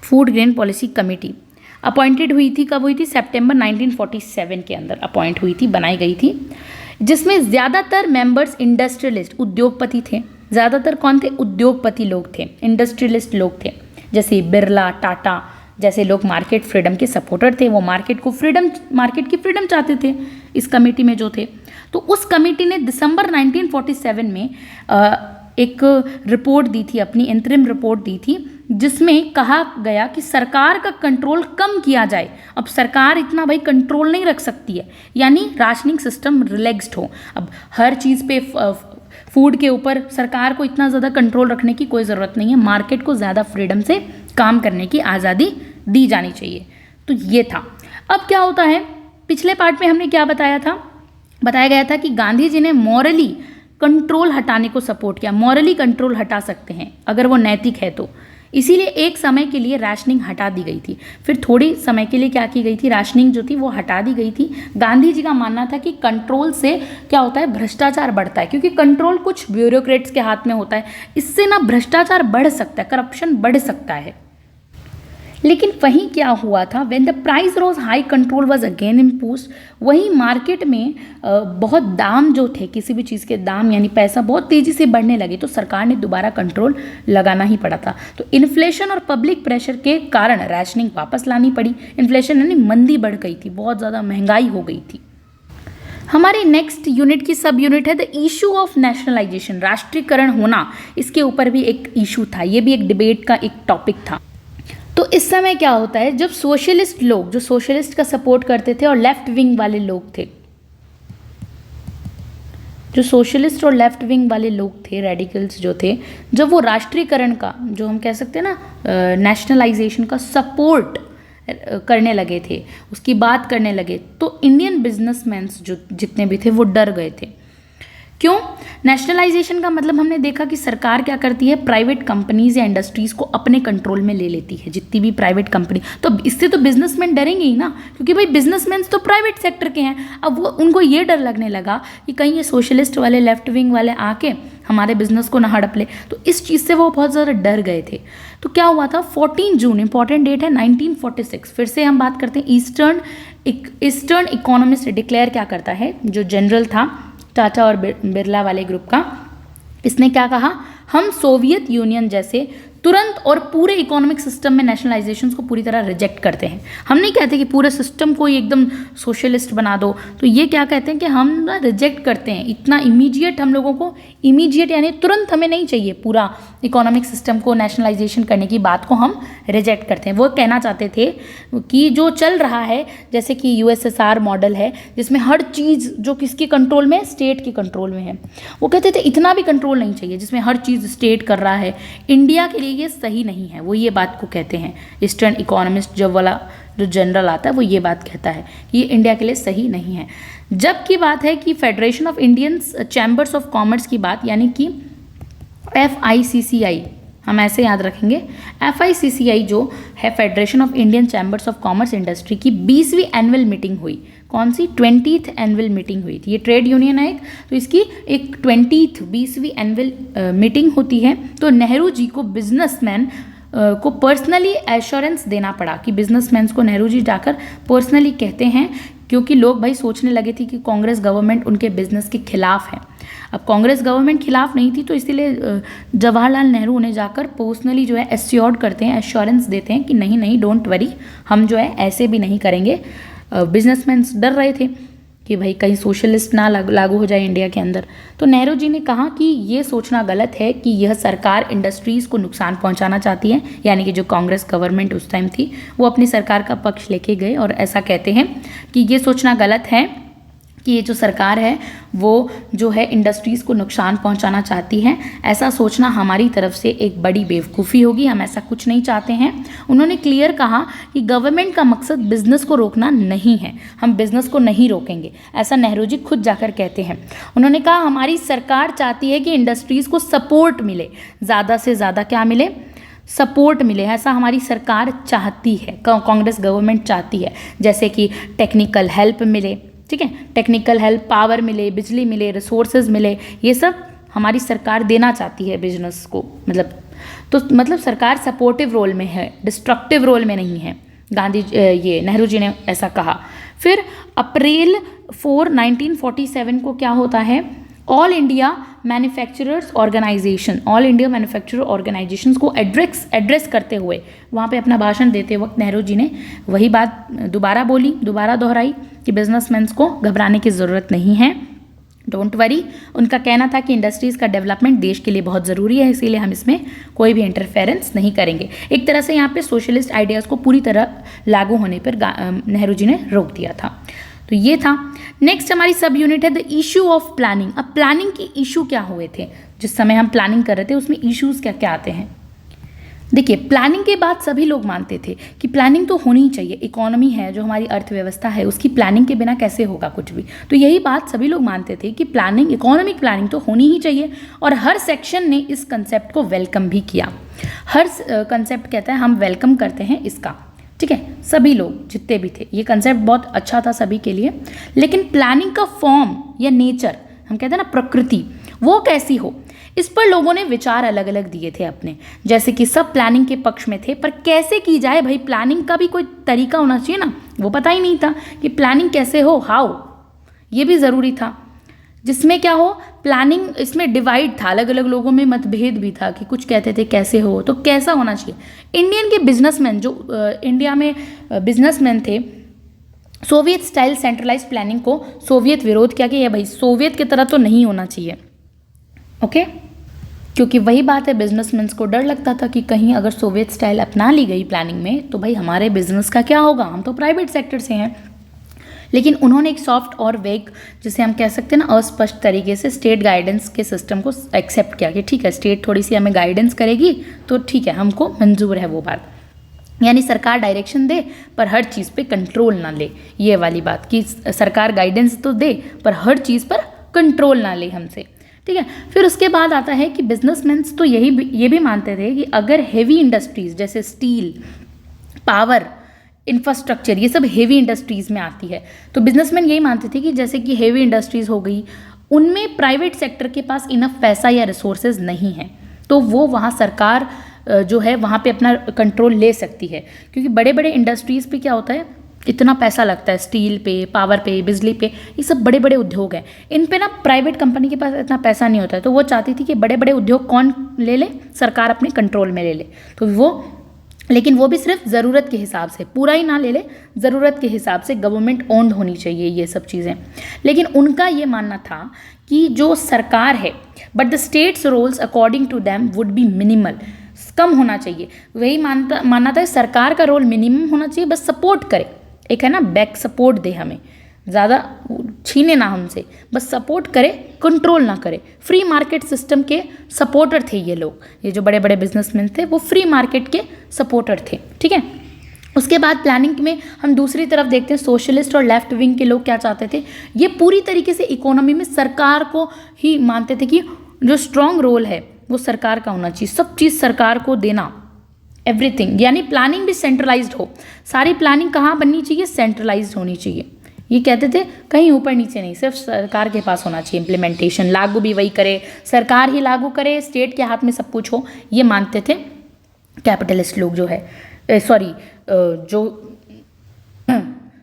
food grain policy committee appointed हुई थी। कब हुई थी? सितंबर 1947 के अंदर अपॉइंट हुई थी, बनाई गई थी, जिसमें ज़्यादातर मेंबर्स इंडस्ट्रियलिस्ट, उद्योगपति थे। ज़्यादातर कौन थे? उद्योगपति लोग थे, इंडस्ट्रियलिस्ट लोग थे, जैसे बिरला, टाटा जैसे लोग मार्केट फ्रीडम के सपोर्टर थे। वो मार्केट की फ्रीडम चाहते थे इस कमेटी में जो थे। तो उस कमेटी ने दिसंबर 1947 में एक रिपोर्ट दी थी, अपनी इंटरिम रिपोर्ट दी थी, जिसमें कहा गया कि सरकार का कंट्रोल कम किया जाए। अब सरकार इतना भाई कंट्रोल नहीं रख सकती है, यानी राशनिंग सिस्टम रिलैक्स्ड हो। अब हर चीज़ पे फूड के ऊपर सरकार को इतना ज़्यादा कंट्रोल रखने की कोई ज़रूरत नहीं है, मार्केट को ज़्यादा फ्रीडम से काम करने की आज़ादी दी जानी चाहिए। तो ये था। अब क्या होता है, पिछले पार्ट में हमने क्या बताया था? बताया गया था कि गांधी जी ने मॉरली कंट्रोल हटाने को सपोर्ट किया। मॉरली कंट्रोल हटा सकते हैं अगर वो नैतिक है तो, इसीलिए एक समय के लिए राशनिंग हटा दी गई थी। फिर थोड़ी समय के लिए क्या की गई थी, राशनिंग जो थी वो हटा दी गई थी। गांधी जी का मानना था कि कंट्रोल से क्या होता है, भ्रष्टाचार बढ़ता है, क्योंकि कंट्रोल कुछ ब्यूरोक्रेट्स के हाथ में होता है, इससे ना भ्रष्टाचार बढ़ सकता है, करप्शन बढ़ सकता है। लेकिन वहीं क्या हुआ था, when the price rose high control was again imposed, वहीं मार्केट में बहुत दाम जो थे, किसी भी चीज़ के दाम यानी पैसा बहुत तेज़ी से बढ़ने लगे, तो सरकार ने दोबारा कंट्रोल लगाना ही पड़ा था। तो इन्फ्लेशन और पब्लिक प्रेशर के कारण राशनिंग वापस लानी पड़ी। इन्फ्लेशन यानी मंदी बढ़ गई थी, बहुत ज़्यादा महंगाई हो गई थी। हमारी नेक्स्ट यूनिट की सब यूनिट है द इशू ऑफ नेशनलाइजेशन, राष्ट्रीयकरण होना। इसके ऊपर भी एक इशू था, ये भी एक डिबेट का एक टॉपिक था। तो इस समय क्या होता है, जब सोशलिस्ट लोग जो सोशलिस्ट का सपोर्ट करते थे और लेफ्ट विंग वाले लोग थे, जो सोशलिस्ट और लेफ्ट विंग वाले लोग थे, रेडिकल्स जो थे, जब वो राष्ट्रीयकरण का, जो हम कह सकते हैं ना नेशनलाइजेशन का सपोर्ट करने लगे थे, उसकी बात करने लगे, तो इंडियन बिजनेसमैन्स जो जितने भी थे वो डर गए थे। क्यों? नेशनलाइजेशन का मतलब हमने देखा कि सरकार क्या करती है, प्राइवेट कंपनीज या इंडस्ट्रीज को अपने कंट्रोल में ले लेती है, जितनी भी प्राइवेट कंपनी। तो इससे तो बिजनेसमैन डरेंगे ही ना, क्योंकि भाई बिजनेसमैन तो प्राइवेट सेक्टर के हैं। अब वो उनको ये डर लगने लगा कि कहीं ये सोशलिस्ट वाले, लेफ्ट विंग वाले आके हमारे बिजनेस को ना हड़प ले। तो इस चीज़ से वो बहुत ज़्यादा डर गए थे। तो क्या हुआ था, 14 जून, इंपॉर्टेंट डेट है, 1946। फिर से हम बात करते हैं, ईस्टर्न इकोनॉमिस्ट डिक्लेयर क्या करता है, जो जनरल था टाटा और बिरला वाले ग्रुप का, इसने क्या कहा, हम सोवियत यूनियन जैसे तुरंत और पूरे इकोनॉमिक सिस्टम में नेशनलाइजेशन को पूरी तरह रिजेक्ट करते हैं। हम नहीं कहते कि पूरे सिस्टम को एकदम सोशलिस्ट बना दो, तो ये क्या कहते हैं कि हम ना रिजेक्ट करते हैं, इतना इमीडिएट हम लोगों को, इमीडिएट यानी तुरंत हमें नहीं चाहिए पूरा इकोनॉमिक सिस्टम को नेशनलाइजेशन करने की बात को हम रिजेक्ट करते हैं। वो कहना चाहते थे कि जो चल रहा है, जैसे कि यूएसएसआर मॉडल है जिसमें हर चीज़ जो किसके कंट्रोल में है, स्टेट के कंट्रोल में है, वो कहते थे इतना भी कंट्रोल नहीं चाहिए जिसमें हर चीज़ स्टेट कर रहा है, इंडिया के लिए ये सही नहीं है। वो ये बात को कहते हैं, ईस्टर्न इकोनॉमिस्ट जब वाला जो जनरल आता है वो ये बात कहता है कि ये इंडिया के लिए सही नहीं है। जब की बात है कि federation of Indian chambers of commerce की बात, यानी कि FICCI, हम ऐसे याद रखेंगे, FICCI जो है federation of Indian chambers of commerce industry की 20वीं एनुअल मीटिंग हुई। कौन सी? 20th एनुअल मीटिंग हुई थी। ये ट्रेड यूनियन है एक, तो इसकी एक 20वीं एनुअल मीटिंग होती है। तो नेहरू जी को बिजनेसमैन को पर्सनली एश्योरेंस देना पड़ा कि बिजनेसमैन को नेहरू जी जाकर पर्सनली कहते हैं, क्योंकि लोग भाई सोचने लगे थे कि कांग्रेस गवर्नमेंट उनके बिजनेस के खिलाफ है। अब कांग्रेस गवर्नमेंट खिलाफ नहीं थी, तो इसीलिए जवाहरलाल नेहरू उन्हें जाकर पर्सनली जो है एश्योर्ड करते हैं, एश्योरेंस देते हैं कि नहीं नहीं, डोंट वरी, हम जो है ऐसे भी नहीं करेंगे। बिजनेसमैन डर रहे थे कि भाई कहीं सोशलिस्ट ना लागू हो जाए इंडिया के अंदर। तो नेहरू जी ने कहा कि ये सोचना गलत है कि यह सरकार इंडस्ट्रीज़ को नुकसान पहुंचाना चाहती है, यानी कि जो कांग्रेस गवर्नमेंट उस टाइम थी वो अपनी सरकार का पक्ष लेके गए और ऐसा कहते हैं कि ये सोचना गलत है कि ये जो सरकार है वो जो है इंडस्ट्रीज़ को नुकसान पहुंचाना चाहती है। ऐसा सोचना हमारी तरफ से एक बड़ी बेवकूफ़ी होगी, हम ऐसा कुछ नहीं चाहते हैं। उन्होंने क्लियर कहा कि गवर्नमेंट का मकसद बिजनेस को रोकना नहीं है, हम बिजनेस को नहीं रोकेंगे, ऐसा नेहरू जी खुद जाकर कहते हैं। उन्होंने कहा हमारी सरकार चाहती है कि इंडस्ट्रीज़ को सपोर्ट मिले, ज़्यादा से ज़्यादा क्या मिले, सपोर्ट मिले, ऐसा हमारी सरकार चाहती है, कांग्रेस गवर्नमेंट चाहती है। जैसे कि टेक्निकल हेल्प मिले, ठीक है, टेक्निकल हेल्प, पावर मिले, बिजली मिले, रिसोर्सेज मिले, ये सब हमारी सरकार देना चाहती है बिजनेस को। मतलब सरकार सपोर्टिव रोल में है, डिस्ट्रक्टिव रोल में नहीं है। ये नेहरू जी ने ऐसा कहा। फिर अप्रैल 4, 1947 को क्या होता है, ऑल इंडिया मैन्युफैक्चरर्स ऑर्गेनाइजेशन को एड्रेस करते हुए वहाँ पे अपना भाषण देते वक्त नेहरू जी ने वही बात दोबारा दोहराई कि बिजनेसमैन को घबराने की ज़रूरत नहीं है, डोंट वरी। उनका कहना था कि इंडस्ट्रीज़ का डेवलपमेंट देश के लिए बहुत ज़रूरी है, इसीलिए हम इसमें कोई भी इंटरफेरेंस नहीं करेंगे। एक तरह से यहाँ पे सोशलिस्ट आइडियाज़ को पूरी तरह लागू होने पर नेहरू जी ने रोक दिया था। तो ये था। नेक्स्ट हमारी सब यूनिट है द इशू ऑफ प्लानिंग। अब प्लानिंग की इशू क्या हुए थे, जिस समय हम प्लानिंग कर रहे थे उसमें इश्यूज़ क्या क्या आते हैं। देखिए, प्लानिंग के बाद सभी लोग मानते थे कि प्लानिंग तो होनी ही चाहिए, इकोनॉमी है जो हमारी अर्थव्यवस्था है उसकी प्लानिंग के बिना कैसे होगा कुछ भी। तो यही बात सभी लोग मानते थे कि प्लानिंग, इकोनॉमिक प्लानिंग तो होनी ही चाहिए, और हर सेक्शन ने इस कंसेप्ट को वेलकम भी किया। हर कंसेप्ट कहता है हम वेलकम करते हैं इसका, ठीक है, सभी लोग जितने भी थे, ये कंसेप्ट बहुत अच्छा था सभी के लिए। लेकिन प्लानिंग का फॉर्म या नेचर, हम कहते हैं ना प्रकृति, वो कैसी हो, इस पर लोगों ने विचार अलग अलग दिए थे अपने। जैसे कि सब प्लानिंग के पक्ष में थे, पर कैसे की जाए, भाई प्लानिंग का भी कोई तरीका होना चाहिए ना, वो पता ही नहीं था कि प्लानिंग कैसे हो, हाउ, ये भी ज़रूरी था। जिसमें क्या हो, प्लानिंग, इसमें डिवाइड था, अलग अलग लोगों में मतभेद भी था कि कुछ कहते थे कैसे हो, तो कैसा होना चाहिए। इंडियन के बिजनेसमैन जो इंडिया में बिजनेसमैन थे, सोवियत स्टाइल सेंट्रलाइज प्लानिंग को सोवियत विरोध किया कि ये भाई सोवियत की तरह तो नहीं होना चाहिए, ओके। क्योंकि वही बात है, बिजनेसमैन को डर लगता था कि कहीं अगर सोवियत स्टाइल अपना ली गई प्लानिंग में तो भाई हमारे बिजनेस का क्या होगा, हम तो प्राइवेट सेक्टर से हैं। लेकिन उन्होंने एक सॉफ्ट और वेग, जिसे हम कह सकते हैं ना अस्पष्ट तरीके से, स्टेट गाइडेंस के सिस्टम को एक्सेप्ट किया कि ठीक है, स्टेट थोड़ी सी हमें गाइडेंस करेगी तो ठीक है, हमको मंजूर है वो बात। यानी सरकार डायरेक्शन दे पर हर चीज़ पे कंट्रोल ना ले, ये वाली बात कि सरकार गाइडेंस तो दे पर हर चीज़ पर कंट्रोल ना ले हमसे, ठीक है। फिर उसके बाद आता है कि बिजनेसमैन तो ये भी मानते थे कि अगर हेवी इंडस्ट्रीज जैसे स्टील, पावर, इंफ्रास्ट्रक्चर, ये सब हेवी इंडस्ट्रीज़ में आती है, तो बिजनेसमैन यही मानते थे कि जैसे कि हेवी इंडस्ट्रीज़ हो गई, उनमें प्राइवेट सेक्टर के पास इनफ पैसा या रिसोर्सेज नहीं है, तो वो वहाँ सरकार जो है वहाँ पे अपना कंट्रोल ले सकती है। क्योंकि बड़े बड़े इंडस्ट्रीज़ पे क्या होता है, इतना पैसा लगता है, स्टील पे, पावर पे, बिजली पे, ये सब बड़े बड़े उद्योग हैं, इन पे ना प्राइवेट कंपनी के पास इतना पैसा नहीं होता है। तो वो चाहती थी कि बड़े बड़े उद्योग कौन ले ले, सरकार अपने कंट्रोल में ले ले। तो वो, लेकिन वो भी सिर्फ ज़रूरत के हिसाब से, पूरा ही ना ले ले, ज़रूरत के हिसाब से गवर्नमेंट ओन्ड होनी चाहिए ये सब चीज़ें। लेकिन उनका ये मानना था कि जो सरकार है, but the states roles according to them would be minimal, कम होना चाहिए। वही मानना था सरकार का रोल मिनिमम होना चाहिए, बस सपोर्ट करे, एक है ना बैक सपोर्ट दे, हमें ज़्यादा छीने ना हमसे, बस सपोर्ट करे, कंट्रोल ना करे। फ्री मार्केट सिस्टम के सपोर्टर थे ये लोग, ये जो बड़े बड़े बिजनेसमैन थे वो फ्री मार्केट के सपोर्टर थे, ठीक है। उसके बाद प्लानिंग में हम दूसरी तरफ देखते हैं, सोशलिस्ट और लेफ्ट विंग के लोग क्या चाहते थे, ये पूरी तरीके से इकोनॉमी में सरकार को ही मानते थे कि जो स्ट्रॉन्ग रोल है वो सरकार का होना चाहिए, सब चीज़ सरकार को देना, एवरीथिंग। यानी प्लानिंग भी सेंट्रलाइज्ड हो, सारी प्लानिंग कहाँ बननी चाहिए, सेंट्रलाइज्ड होनी चाहिए। ये कहते थे कहीं ऊपर नीचे नहीं, सिर्फ सरकार के पास होना चाहिए इम्प्लीमेंटेशन, लागू भी वही करे, सरकार ही लागू करे, स्टेट के हाथ में सब कुछ हो, ये मानते थे कैपिटलिस्ट लोग जो है, जो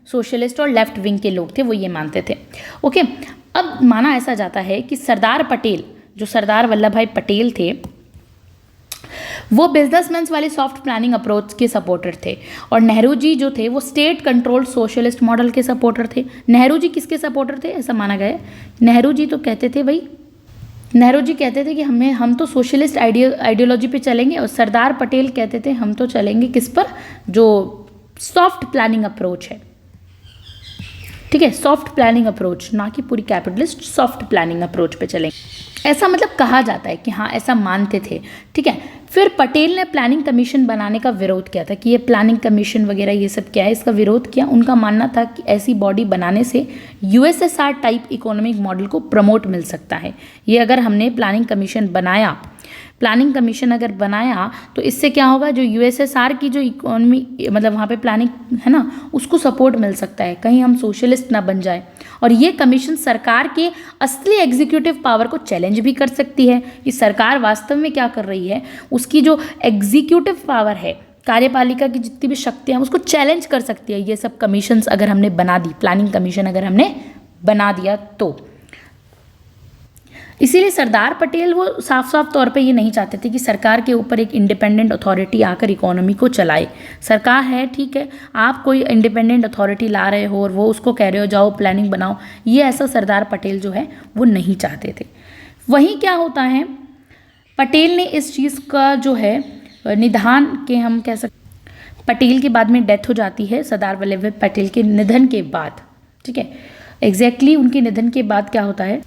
सोशलिस्ट और लेफ्ट विंग के लोग थे वो ये मानते थे, ओके। अब माना ऐसा जाता है कि सरदार पटेल, जो सरदार वल्लभ भाई पटेल थे, वो बिजनेसमैन वाले सॉफ्ट प्लानिंग अप्रोच के सपोर्टर थे, और नेहरू जी जो थे वो स्टेट कंट्रोल्ड सोशलिस्ट मॉडल के सपोर्टर थे। नेहरू जी किसके सपोर्टर थे, ऐसा माना गया है, नेहरू जी तो कहते थे भाई, नेहरू जी कहते थे कि हम तो सोशलिस्ट आइडियोलॉजी पे चलेंगे, और सरदार पटेल कहते थे हम तो चलेंगे किस पर, जो सॉफ्ट प्लानिंग अप्रोच है। ठीक है, सॉफ्ट प्लानिंग अप्रोच, ना कि पूरी कैपिटलिस्ट, सॉफ्ट प्लानिंग अप्रोच पे चलेंगे, ऐसा मतलब कहा जाता है कि हाँ ऐसा मानते थे। ठीक है, फिर पटेल ने प्लानिंग कमीशन बनाने का विरोध किया था कि ये प्लानिंग कमीशन वगैरह ये सब क्या है, इसका विरोध किया। उनका मानना था कि ऐसी बॉडी बनाने से यूएसएसआर टाइप इकोनॉमिक मॉडल को प्रमोट मिल सकता है। ये अगर हमने प्लानिंग कमीशन बनाया, प्लानिंग कमीशन अगर बनाया तो इससे क्या होगा, जो यूएसएसआर की जो इकोनॉमी मतलब वहाँ पे प्लानिंग है ना, उसको सपोर्ट मिल सकता है, कहीं हम सोशलिस्ट ना बन जाए। और ये कमीशन सरकार के असली एग्जीक्यूटिव पावर को चैलेंज भी कर सकती है कि सरकार वास्तव में क्या कर रही है, उसकी जो एग्जीक्यूटिव पावर है, कार्यपालिका की जितनी भी शक्तियाँ हैं उसको चैलेंज कर सकती है ये सब कमीशंस अगर हमने बना दी, प्लानिंग कमीशन अगर हमने बना दिया तो। इसीलिए सरदार पटेल वो साफ साफ तौर पे ये नहीं चाहते थे कि सरकार के ऊपर एक इंडिपेंडेंट अथॉरिटी आकर इकोनॉमी को चलाए। सरकार है ठीक है, आप कोई इंडिपेंडेंट अथॉरिटी ला रहे हो और वो उसको कह रहे हो जाओ प्लानिंग बनाओ, ये ऐसा सरदार पटेल जो है वो नहीं चाहते थे। वहीं क्या होता है, पटेल ने इस चीज़ का जो है निदान के हम कह सकते, पटेल के बाद में डेथ हो जाती है सरदार वल्लभ भाई पटेल के निधन के बाद। ठीक है, एग्जैक्टली उनके निधन के बाद क्या होता है,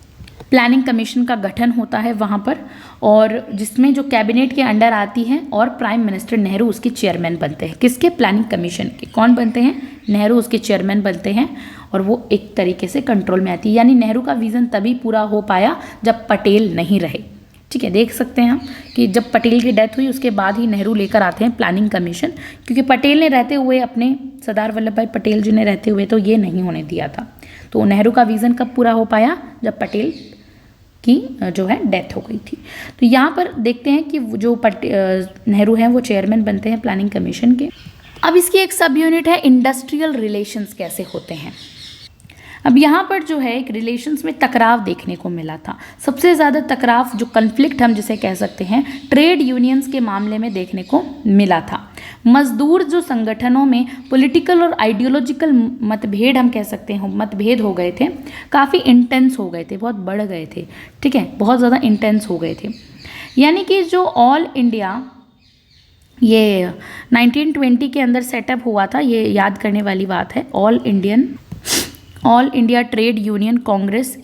प्लानिंग कमीशन का गठन होता है वहाँ पर, और जिसमें जो कैबिनेट के अंडर आती है और प्राइम मिनिस्टर नेहरू उसके चेयरमैन बनते हैं। किसके, प्लानिंग कमीशन के। कौन बनते हैं, नेहरू उसके चेयरमैन बनते हैं, और वो एक तरीके से कंट्रोल में आती है। यानी नेहरू का विज़न तभी पूरा हो पाया जब पटेल नहीं रहे। ठीक है, देख सकते हैं हम कि जब पटेल की डेथ हुई उसके बाद ही नेहरू लेकर आते हैं प्लानिंग कमीशन, क्योंकि पटेल ने रहते हुए, अपने सरदार वल्लभ भाई पटेल जी ने रहते हुए तो ये नहीं होने दिया था। तो नेहरू का विज़न कब पूरा हो पाया, जब पटेल की जो है डेथ हो गई थी। तो यहाँ पर देखते हैं कि जो नेहरू हैं वो चेयरमैन बनते हैं प्लानिंग कमीशन के। अब इसकी एक सब यूनिट है इंडस्ट्रियल रिलेशंस कैसे होते हैं। अब यहाँ पर जो है एक रिलेशंस में टकराव देखने को मिला था। सबसे ज़्यादा टकराव, जो कन्फ्लिक्ट हम जिसे कह सकते हैं, ट्रेड यूनियंस के मामले में देखने को मिला था। मजदूर जो संगठनों में पॉलिटिकल और आइडियोलॉजिकल मतभेद हम कह सकते हैं, मतभेद हो गए थे, काफ़ी इंटेंस हो गए थे, बहुत बढ़ गए थे। ठीक है, बहुत ज़्यादा इंटेंस हो गए थे। यानी कि जो ऑल इंडिया ये 1920 के अंदर सेटअप हुआ था, ये याद करने वाली बात है। All India trade union Congress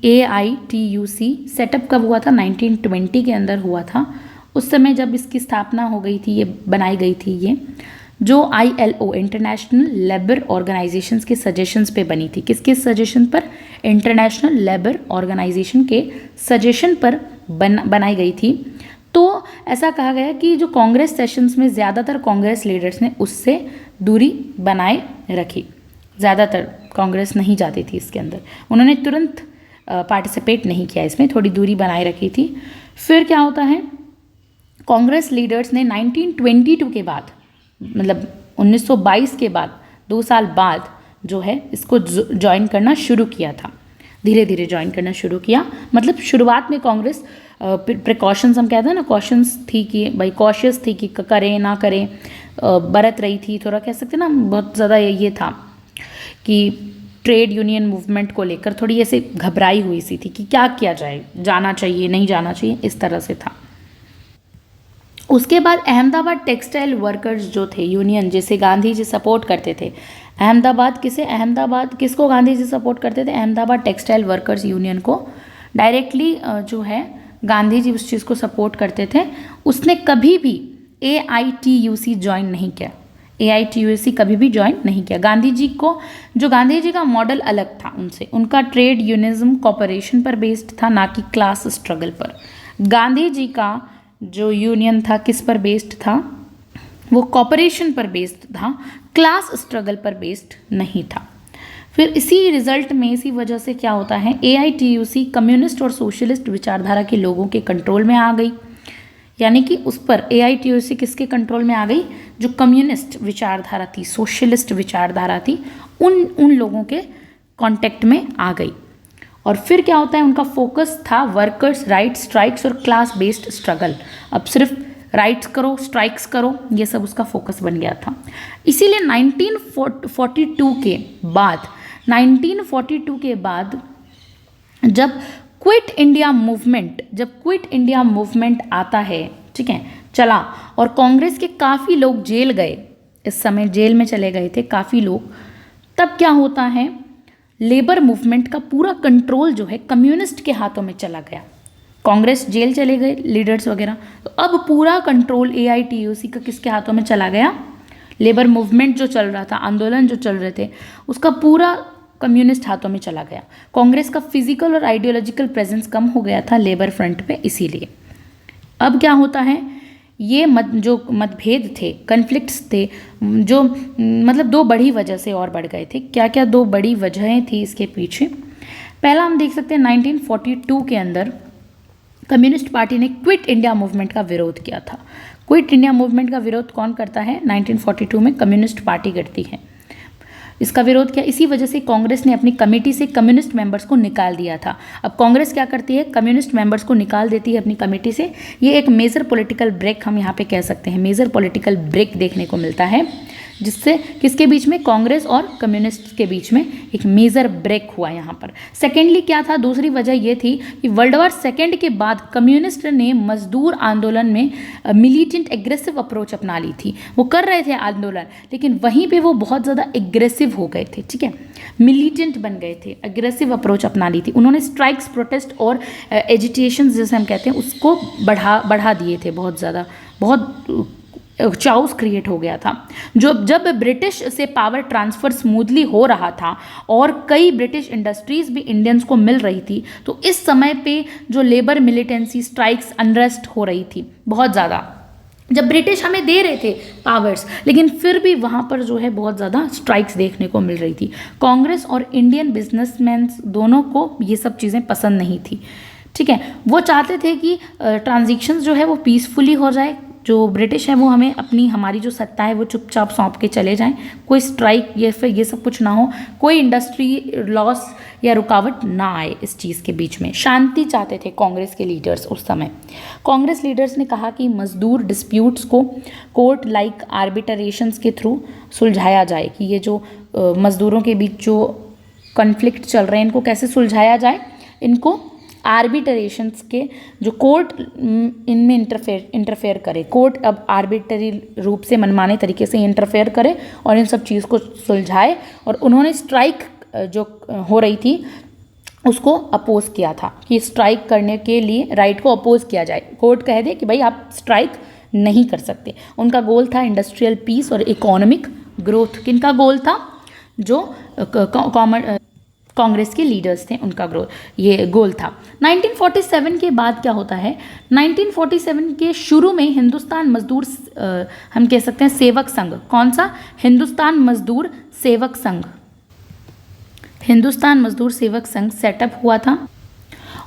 AITUC setup कब हुआ था, 1920 के अंदर हुआ था। उस समय जब इसकी स्थापना हो गई थी, ये बनाई गई थी, ये जो ILO इंटरनेशनल लेबर ऑर्गेनाइजेशंस के सजेशंस पे बनी थी। किसके सजेशन पर, इंटरनेशनल लेबर ऑर्गेनाइजेशन के सजेशन पर बनाई गई थी। तो ऐसा कहा गया कि जो कांग्रेस सेशंस में ज़्यादातर कांग्रेस लीडर्स ने उससे दूरी बनाए रखी, ज़्यादातर कांग्रेस नहीं जाती थी इसके अंदर, उन्होंने तुरंत पार्टिसिपेट नहीं किया इसमें, थोड़ी दूरी बनाए रखी थी। फिर क्या होता है, कांग्रेस लीडर्स ने 1922 के बाद, मतलब 1922 के बाद, 2 साल बाद जो है इसको ज्वाइन करना शुरू किया था, धीरे धीरे ज्वाइन करना शुरू किया। मतलब शुरुआत में कांग्रेस प्रिकॉशंस हम कहते हैं ना, कॉशंस थी कि भाई कॉशियस थी कि करें ना करें, बरत रही थी, थोड़ा कह सकते ना, बहुत ज़्यादा ये था कि ट्रेड यूनियन मूवमेंट को लेकर थोड़ी ऐसे घबराई हुई सी थी कि क्या किया जाए, जाना चाहिए नहीं जाना चाहिए, इस तरह से था। उसके बाद अहमदाबाद टेक्सटाइल वर्कर्स जो थे यूनियन, जिसे गांधी जी सपोर्ट करते थे, अहमदाबाद किसको गांधी जी सपोर्ट करते थे, अहमदाबाद टेक्सटाइल वर्कर्स यूनियन को डायरेक्टली जो है गांधी जी उस चीज़ को सपोर्ट करते थे। उसने कभी भी AITUC ज्वाइन नहीं किया, AITUC कभी भी ज्वाइन नहीं किया। गांधी जी का मॉडल अलग था उनसे, उनका ट्रेड यूनिज्म कॉपरेशन पर बेस्ड था, ना कि क्लास स्ट्रगल पर। गांधी जी का जो यूनियन था किस पर बेस्ड था, वो कॉपरेशन पर बेस्ड था, क्लास स्ट्रगल पर बेस्ड नहीं था। फिर इसी रिजल्ट में, इसी वजह से क्या होता है, AITUC कम्युनिस्ट और सोशलिस्ट विचारधारा के लोगों के कंट्रोल में आ गई। यानी कि उस पर AITUC किसके कंट्रोल में आ गई, जो कम्युनिस्ट विचारधारा थी, सोशलिस्ट विचारधारा थी, उन लोगों के कांटेक्ट में आ गई। और फिर क्या होता है, उनका फोकस था वर्कर्स राइट, स्ट्राइक्स और क्लास बेस्ड स्ट्रगल। अब सिर्फ राइट्स करो, स्ट्राइक्स करो, ये सब उसका फोकस बन गया था। इसीलिए 1942 के बाद जब क्विट इंडिया मूवमेंट आता है, ठीक है, चला, और कांग्रेस के काफ़ी लोग जेल गए, इस समय जेल में चले गए थे काफ़ी लोग। तब क्या होता है, लेबर मूवमेंट का पूरा कंट्रोल जो है कम्युनिस्ट के हाथों में चला गया। कांग्रेस जेल चले गए लीडर्स वगैरह, तो अब पूरा कंट्रोल AITUC का किसके हाथों में चला गया? लेबर मूवमेंट जो चल रहा था, आंदोलन जो चल रहे थे, उसका पूरा कम्युनिस्ट हाथों में चला गया। कांग्रेस का फिजिकल और आइडियोलॉजिकल प्रेजेंस कम हो गया था लेबर फ्रंट पे, इसीलिए अब क्या होता है, ये जो मतभेद थे, कन्फ्लिक्ट्स थे, जो मतलब दो बड़ी वजह से और बढ़ गए थे। क्या क्या दो बड़ी वजहें थी इसके पीछे? पहला हम देख सकते हैं 1942 के अंदर कम्युनिस्ट पार्टी ने क्विट इंडिया मूवमेंट का विरोध किया था। क्विट इंडिया मूवमेंट का विरोध कौन करता है? 1942 में कम्युनिस्ट पार्टी करती है। इसका विरोध किया, इसी वजह से कांग्रेस ने अपनी कमेटी से कम्युनिस्ट मेंबर्स को निकाल दिया था। अब कांग्रेस क्या करती है? कम्युनिस्ट मेंबर्स को निकाल देती है अपनी कमेटी से। ये एक मेजर पॉलिटिकल ब्रेक हम यहाँ पे कह सकते हैं, मेजर पॉलिटिकल ब्रेक देखने को मिलता है, जिससे किसके बीच में? कांग्रेस और कम्युनिस्ट के बीच में एक मेजर ब्रेक हुआ यहाँ पर। सेकेंडली क्या था? दूसरी वजह ये थी कि वर्ल्ड वॉर सेकेंड के बाद कम्युनिस्ट ने मजदूर आंदोलन में मिलिटेंट एग्रेसिव अप्रोच अपना ली थी। वो कर रहे थे आंदोलन, लेकिन वहीं पे वो बहुत ज़्यादा एग्रेसिव हो गए थे, ठीक है, मिलिटेंट बन गए थे, एग्रेसिव अप्रोच अपना ली थी उन्होंने। स्ट्राइक्स, प्रोटेस्ट और एजिटेशन जैसे हम कहते हैं उसको बढ़ा दिए थे, बहुत ज़्यादा, बहुत चाउस क्रिएट हो गया था। जब ब्रिटिश से पावर ट्रांसफ़र स्मूथली हो रहा था और कई ब्रिटिश इंडस्ट्रीज़ भी इंडियंस को मिल रही थी, तो इस समय पे जो लेबर मिलिटेंसी, स्ट्राइक्स, अनरेस्ट हो रही थी बहुत ज़्यादा। जब ब्रिटिश हमें दे रहे थे पावर्स, लेकिन फिर भी वहाँ पर जो है बहुत ज़्यादा स्ट्राइक्स देखने को मिल रही थी। कांग्रेस और इंडियन बिजनेसमैन दोनों को ये सब चीज़ें पसंद नहीं थी, ठीक है। वो चाहते थे कि ट्रांजिशंस जो है वो पीसफुली हो जाए, जो ब्रिटिश है वो हमें हमारी जो सत्ता है वो चुपचाप सौंप के चले जाएं, कोई स्ट्राइक या फिर ये सब कुछ ना हो, कोई इंडस्ट्री लॉस या रुकावट ना आए इस चीज़ के बीच में। शांति चाहते थे कांग्रेस के लीडर्स उस समय। कांग्रेस लीडर्स ने कहा कि मजदूर डिस्प्यूट्स को कोर्ट लाइक आर्बिट्रेशंस के थ्रू सुलझाया जाए, कि ये जो मजदूरों के बीच जो कॉन्फ्लिक्ट चल रहे हैं इनको कैसे सुलझाया जाए, इनको आर्बिट्रेशंस के जो कोर्ट इनमें इंटरफेयर करे, कोर्ट अब आर्बिट्ररी रूप से मनमाने तरीके से इंटरफेयर करे और इन सब चीज़ को सुलझाए। और उन्होंने स्ट्राइक जो हो रही थी उसको अपोज किया था, कि स्ट्राइक करने के लिए राइट को अपोज किया जाए, कोर्ट कह दे कि भाई आप स्ट्राइक नहीं कर सकते। उनका गोल था इंडस्ट्रियल पीस और इकोनॉमिक ग्रोथ। किनका गोल था? जो कांग्रेस के लीडर्स थे, उनका ये गोल था। 1947 के बाद क्या होता है? 1947 के शुरू में हिंदुस्तान मजदूर हम कह सकते हैं सेवक संघ। कौन सा? हिंदुस्तान मजदूर सेवक संघ। हिंदुस्तान मजदूर सेवक संघ सेटअप हुआ था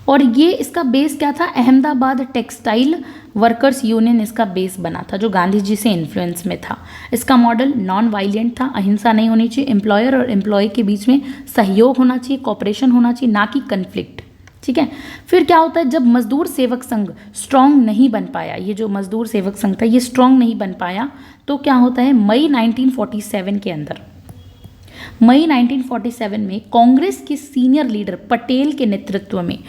और ये इसका बेस क्या था? अहमदाबाद टेक्सटाइल वर्कर्स यूनियन इसका बेस बना था, जो गांधी जी से इन्फ्लुएंस में था। इसका मॉडल नॉन वायलेंट था, अहिंसा नहीं होनी चाहिए, एम्प्लॉयर और एम्प्लॉय के बीच में सहयोग होना चाहिए, कॉपरेशन होना चाहिए, ना कि कन्फ्लिक्ट, ठीक है। फिर क्या होता है? जब मजदूर सेवक संघ स्ट्रांग नहीं बन पाया, ये जो मजदूर सेवक संघ था ये स्ट्रांग नहीं बन पाया, तो क्या होता है? मई 1947 के अंदर, मई 1947 में कांग्रेस के सीनियर लीडर पटेल के नेतृत्व में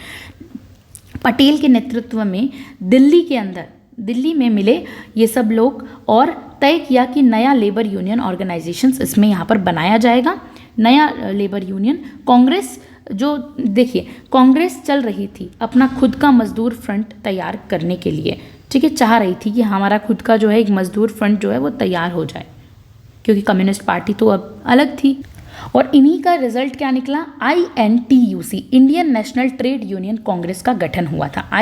दिल्ली में मिले ये सब लोग और तय किया कि नया लेबर यूनियन ऑर्गेनाइजेशंस इसमें यहाँ पर बनाया जाएगा। नया लेबर यूनियन कांग्रेस, जो देखिए कांग्रेस चल रही थी अपना खुद का मजदूर फ्रंट तैयार करने के लिए, ठीक है, चाह रही थी कि हमारा खुद का जो है एक मजदूर फ्रंट जो है वो तैयार हो जाए, क्योंकि कम्युनिस्ट पार्टी तो अब अलग थी। और इन्हीं का रिजल्ट क्या निकला? INTUC, Indian national trade union Congress का गठन हुआ था।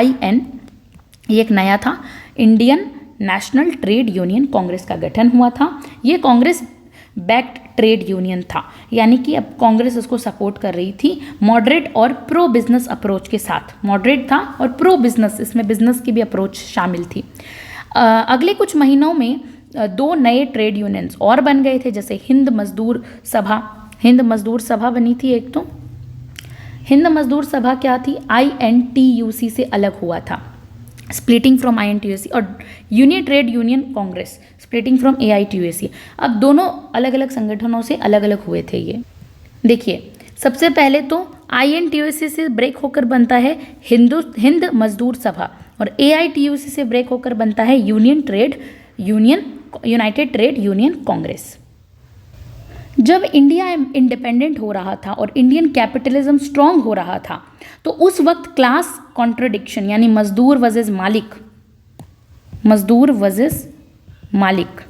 ये एक नया था, Indian national trade union Congress का गठन हुआ था। ये कांग्रेस बैक्ड ट्रेड यूनियन था, यानी कि अब कांग्रेस उसको सपोर्ट कर रही थी मॉडरेट और प्रो बिजनेस अप्रोच के साथ। मॉडरेट था और प्रो बिजनेस, इसमें बिजनेस की भी अप्रोच शामिल थी। अगले कुछ महीनों में दो नए ट्रेड यूनियंस और बन गए थे, जैसे हिंद मजदूर सभा बनी थी एक। तो हिंद मजदूर सभा क्या थी? INTUC से अलग हुआ था, स्प्लिटिंग फ्रॉम INTUC, और union trade union Congress splitting from AITUC। अब दोनों अलग अलग संगठनों से अलग अलग हुए थे ये। देखिए सबसे पहले तो INTUC से ब्रेक होकर बनता है हिंद मजदूर सभा, और AITUC से ब्रेक होकर बनता है यूनाइटेड ट्रेड यूनियन कांग्रेस। जब इंडिया इंडिपेंडेंट हो रहा था और इंडियन कैपिटलिज्म स्ट्रांग हो रहा था, तो उस वक्त क्लास कॉन्ट्रडिक्शन यानी मजदूर वर्सेस मालिक,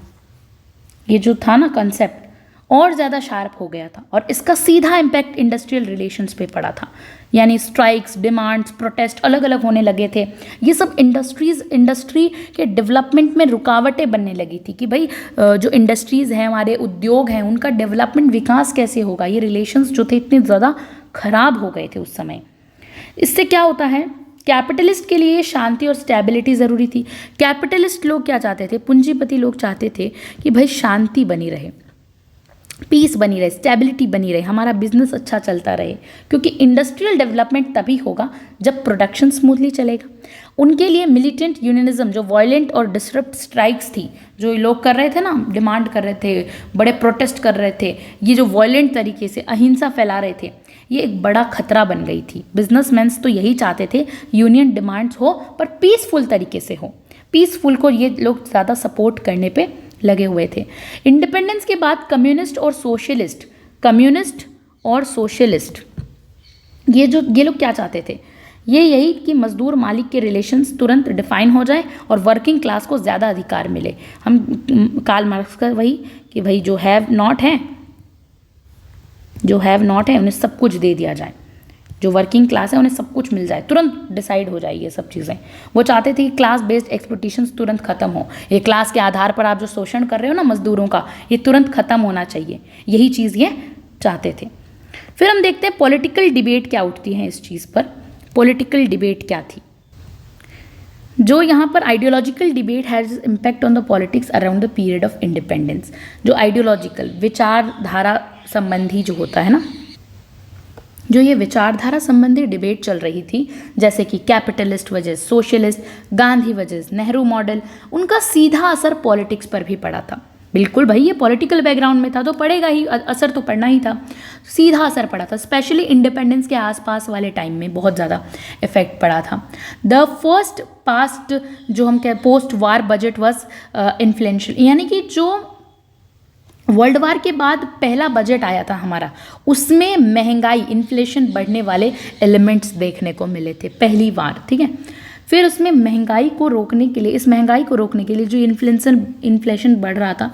ये जो था ना कंसेप्ट, और ज़्यादा शार्प हो गया था और इसका सीधा इम्पैक्ट इंडस्ट्रियल रिलेशंस पे पड़ा था। यानी स्ट्राइक्स, डिमांड्स, प्रोटेस्ट अलग अलग होने लगे थे। ये सब इंडस्ट्री के डेवलपमेंट में रुकावटें बनने लगी थी कि भाई जो इंडस्ट्रीज़ हैं, हमारे उद्योग हैं, उनका डेवलपमेंट, विकास कैसे होगा। ये रिलेशंस जो थे इतने ज़्यादा खराब हो गए थे उस समय। इससे क्या होता है, कैपिटलिस्ट के लिए शांति और स्टेबिलिटी ज़रूरी थी। कैपिटलिस्ट लोग क्या चाहते थे, पूंजीपति लोग चाहते थे कि भाई शांति बनी रहे, पीस बनी रहे, स्टेबिलिटी बनी रहे, हमारा बिजनेस अच्छा चलता रहे, क्योंकि इंडस्ट्रियल डेवलपमेंट तभी होगा जब प्रोडक्शन स्मूथली चलेगा। उनके लिए मिलिटेंट यूनियनिज्म, जो वायलेंट और डिसरप्ट स्ट्राइक्स थी, जो लोग कर रहे थे ना, डिमांड कर रहे थे, बड़े प्रोटेस्ट कर रहे थे, ये जो वायलेंट तरीके से अहिंसा फैला रहे थे, ये एक बड़ा खतरा बन गई थी। बिजनेसमैन्स तो यही चाहते थे यूनियन डिमांड्स हो पर पीसफुल तरीके से हो। पीसफुल को ये लोग ज़्यादा सपोर्ट करने पे लगे हुए थे। इंडिपेंडेंस के बाद कम्युनिस्ट और सोशलिस्ट ये लोग क्या चाहते थे, ये यही कि मजदूर मालिक के रिलेशंस तुरंत डिफाइन हो जाए और वर्किंग क्लास को ज़्यादा अधिकार मिले। हम कार्ल मार्क्स का वही कि भाई जो हैव नॉट है उन्हें सब कुछ दे दिया जाए, जो वर्किंग क्लास है उन्हें सब कुछ मिल जाए, तुरंत डिसाइड हो जाए ये सब चीज़ें। वो चाहते थे कि क्लास बेस्ड एक्सप्लॉयटेशंस तुरंत खत्म हो। ये क्लास के आधार पर आप जो शोषण कर रहे हो ना मजदूरों का, ये तुरंत खत्म होना चाहिए, यही चीज़ ये चाहते थे। फिर हम देखते हैं पॉलिटिकल डिबेट क्या उठती है इस चीज़ पर। पॉलिटिकल डिबेट क्या थी, जो यहाँ पर ideological debate has impact on the politics around the period of independence. जो आइडियोलॉजिकल विचारधारा संबंधी जो होता है ना, जो ये विचारधारा संबंधी डिबेट चल रही थी, जैसे कि कैपिटलिस्ट वजह, सोशलिस्ट, गांधी वजह, नेहरू मॉडल, उनका सीधा असर पॉलिटिक्स पर भी पड़ा था। बिल्कुल भाई, ये पॉलिटिकल बैकग्राउंड में था तो पड़ेगा ही, असर तो पड़ना ही था, सीधा असर पड़ा था। स्पेशली इंडिपेंडेंस के आसपास वाले टाइम में बहुत ज़्यादा इफेक्ट पड़ा था। द फर्स्ट पास्ट जो हम कह post war budget was influential, यानी कि जो वर्ल्ड वार के बाद पहला बजट आया था हमारा, उसमें महंगाई, इन्फ्लेशन बढ़ने वाले एलिमेंट्स देखने को मिले थे पहली बार, ठीक है। फिर उसमें महंगाई को रोकने के लिए जो इन्फ्लेशन बढ़ रहा था,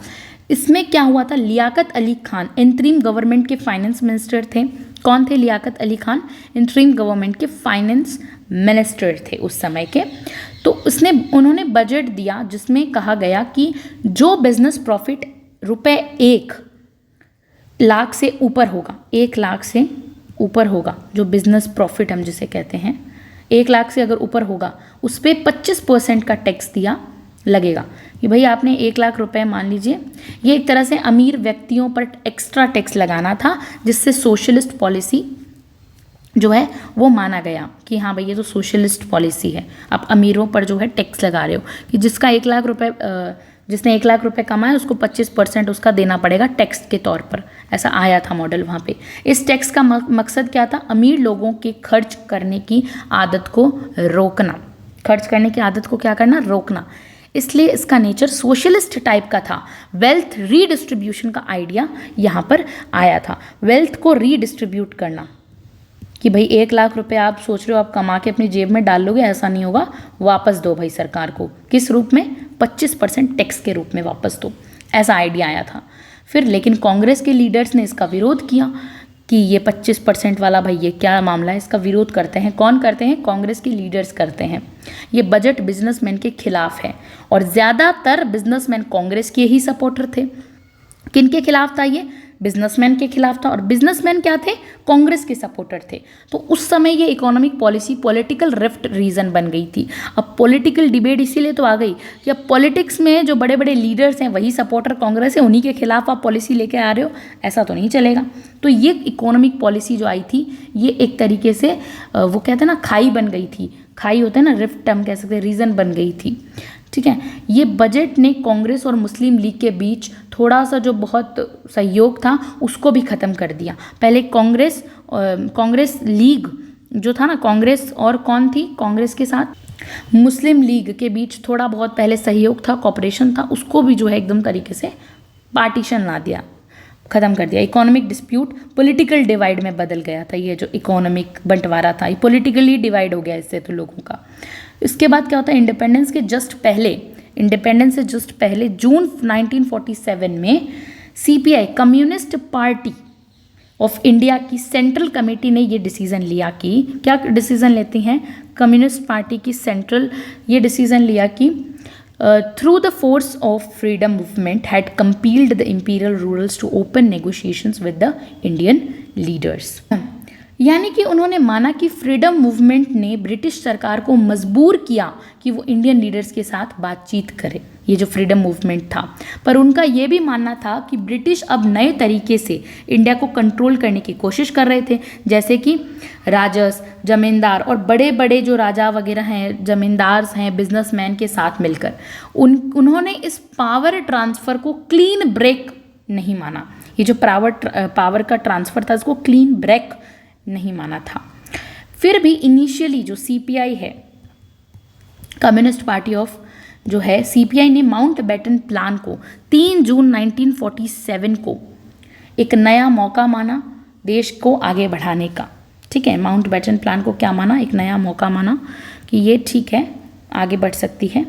इसमें क्या हुआ था, लियाकत अली खान इंतरिम गवर्नमेंट के फाइनेंस मिनिस्टर थे। कौन थे लियाकत अली खान? इंतरिम गवर्नमेंट के फाइनेंस मिनिस्टर थे उस समय के। तो उन्होंने बजट दिया जिसमें कहा गया कि जो बिजनेस प्रॉफिट रुपए 1 लाख से ऊपर होगा, 1 लाख से ऊपर होगा, जो बिजनेस प्रॉफिट हम जिसे कहते हैं, 1 लाख से अगर ऊपर होगा, उस पर 25% का टैक्स दिया लगेगा। कि भाई आपने 1 लाख रुपए मान लीजिए, ये एक तरह से अमीर व्यक्तियों पर एक्स्ट्रा टैक्स लगाना था, जिससे सोशलिस्ट पॉलिसी जो है वो माना गया कि हाँ भाई ये तो सोशलिस्ट पॉलिसी है, आप अमीरों पर जो है टैक्स लगा रहे हो, कि जिसका 1 लाख रुपए जिसने 1 लाख रुपए कमाए उसको 25% उसका देना पड़ेगा टैक्स के तौर पर। ऐसा आया था मॉडल वहाँ पे। इस टैक्स का मकसद क्या था? अमीर लोगों के खर्च करने की आदत को रोकना, क्या करना? रोकना। इसलिए इसका नेचर सोशलिस्ट टाइप का था। वेल्थ रीडिस्ट्रीब्यूशन का आइडिया यहाँ पर आया था, वेल्थ को रीडिस्ट्रीब्यूट करना, कि भाई 1 लाख रुपए आप सोच रहे हो आप कमा के अपनी जेब में डाल लोगे, ऐसा नहीं होगा, वापस दो भाई सरकार को। किस रूप में? 25% टैक्स के रूप में वापस दो, ऐसा आइडिया आया था। फिर लेकिन कांग्रेस के लीडर्स ने इसका विरोध किया कि ये 25% वाला भाई ये क्या मामला है, इसका विरोध करते हैं। कौन करते हैं? कांग्रेस के लीडर्स करते हैं। ये बजट बिजनेसमैन के खिलाफ है और ज़्यादातर बिजनेसमैन कांग्रेस के ही सपोर्टर थे। किनके खिलाफ था ये? बिजनेसमैन के खिलाफ था। और बिजनेसमैन क्या थे? कांग्रेस के सपोर्टर थे। तो उस समय ये economic policy political rift reason बन गई थी। अब पॉलिटिकल डिबेट इसीलिए तो आ गई कि अब पॉलिटिक्स में जो बड़े बड़े लीडर्स हैं वही सपोर्टर कांग्रेस है, उन्हीं के खिलाफ आप पॉलिसी लेके आ रहे हो, ऐसा तो नहीं चलेगा। तो ये इकोनॉमिक पॉलिसी जो आई थी, ये एक तरीके से वो कहते हैं ना खाई बन गई थी। खाई होता है ना, रिफ्ट हम कह सकते हैं, रीजन बन गई थी, ठीक है। ये बजट ने कांग्रेस और मुस्लिम लीग के बीच थोड़ा सा जो बहुत सहयोग था उसको भी ख़त्म कर दिया। पहले कांग्रेस लीग जो था ना, कांग्रेस और कौन थी कांग्रेस के साथ? मुस्लिम लीग के बीच थोड़ा बहुत पहले सहयोग था, कॉपरेशन था, उसको भी जो है एकदम तरीके से पार्टीशन ला दिया। ख़त्म कर दिया। इकोनॉमिक डिस्प्यूट पॉलिटिकल डिवाइड में बदल गया था, ये जो इकोनॉमिक बंटवारा था ये पॉलिटिकली डिवाइड हो गया इससे तो लोगों का। इसके बाद क्या होता है, इंडिपेंडेंस से जस्ट पहले जून 1947 में CPI communist party of India की सेंट्रल कमेटी ने ये डिसीज़न लिया कि, क्या डिसीज़न लेती हैं कम्युनिस्ट पार्टी की सेंट्रल, ये डिसीज़न लिया कि through the force of freedom movement had compelled the imperial rulers to open negotiations with the Indian leaders. यानी कि उन्होंने माना कि फ्रीडम मूवमेंट ने ब्रिटिश सरकार को मजबूर किया कि वो इंडियन लीडर्स के साथ बातचीत करे, ये जो फ्रीडम मूवमेंट था। पर उनका ये भी मानना था कि ब्रिटिश अब नए तरीके से इंडिया को कंट्रोल करने की कोशिश कर रहे थे, जैसे कि राजस, जमींदार और बड़े बड़े जो राजा वगैरह हैं, जमींदार्स हैं, बिजनेसमैन के साथ मिलकर उन्होंने इस पावर ट्रांसफ़र को क्लीन ब्रेक नहीं माना। ये जो पावर का ट्रांसफ़र था इसको क्लीन ब्रेक नहीं माना था। फिर भी इनिशियली जो सीपीआई है, कम्युनिस्ट पार्टी ऑफ जो है, सीपीआई ने माउंटबेटन प्लान को 3 जून 1947 को एक नया मौका माना देश को आगे बढ़ाने का। ठीक है, माउंटबेटन प्लान को क्या माना, एक नया मौका माना कि ये ठीक है आगे बढ़ सकती है।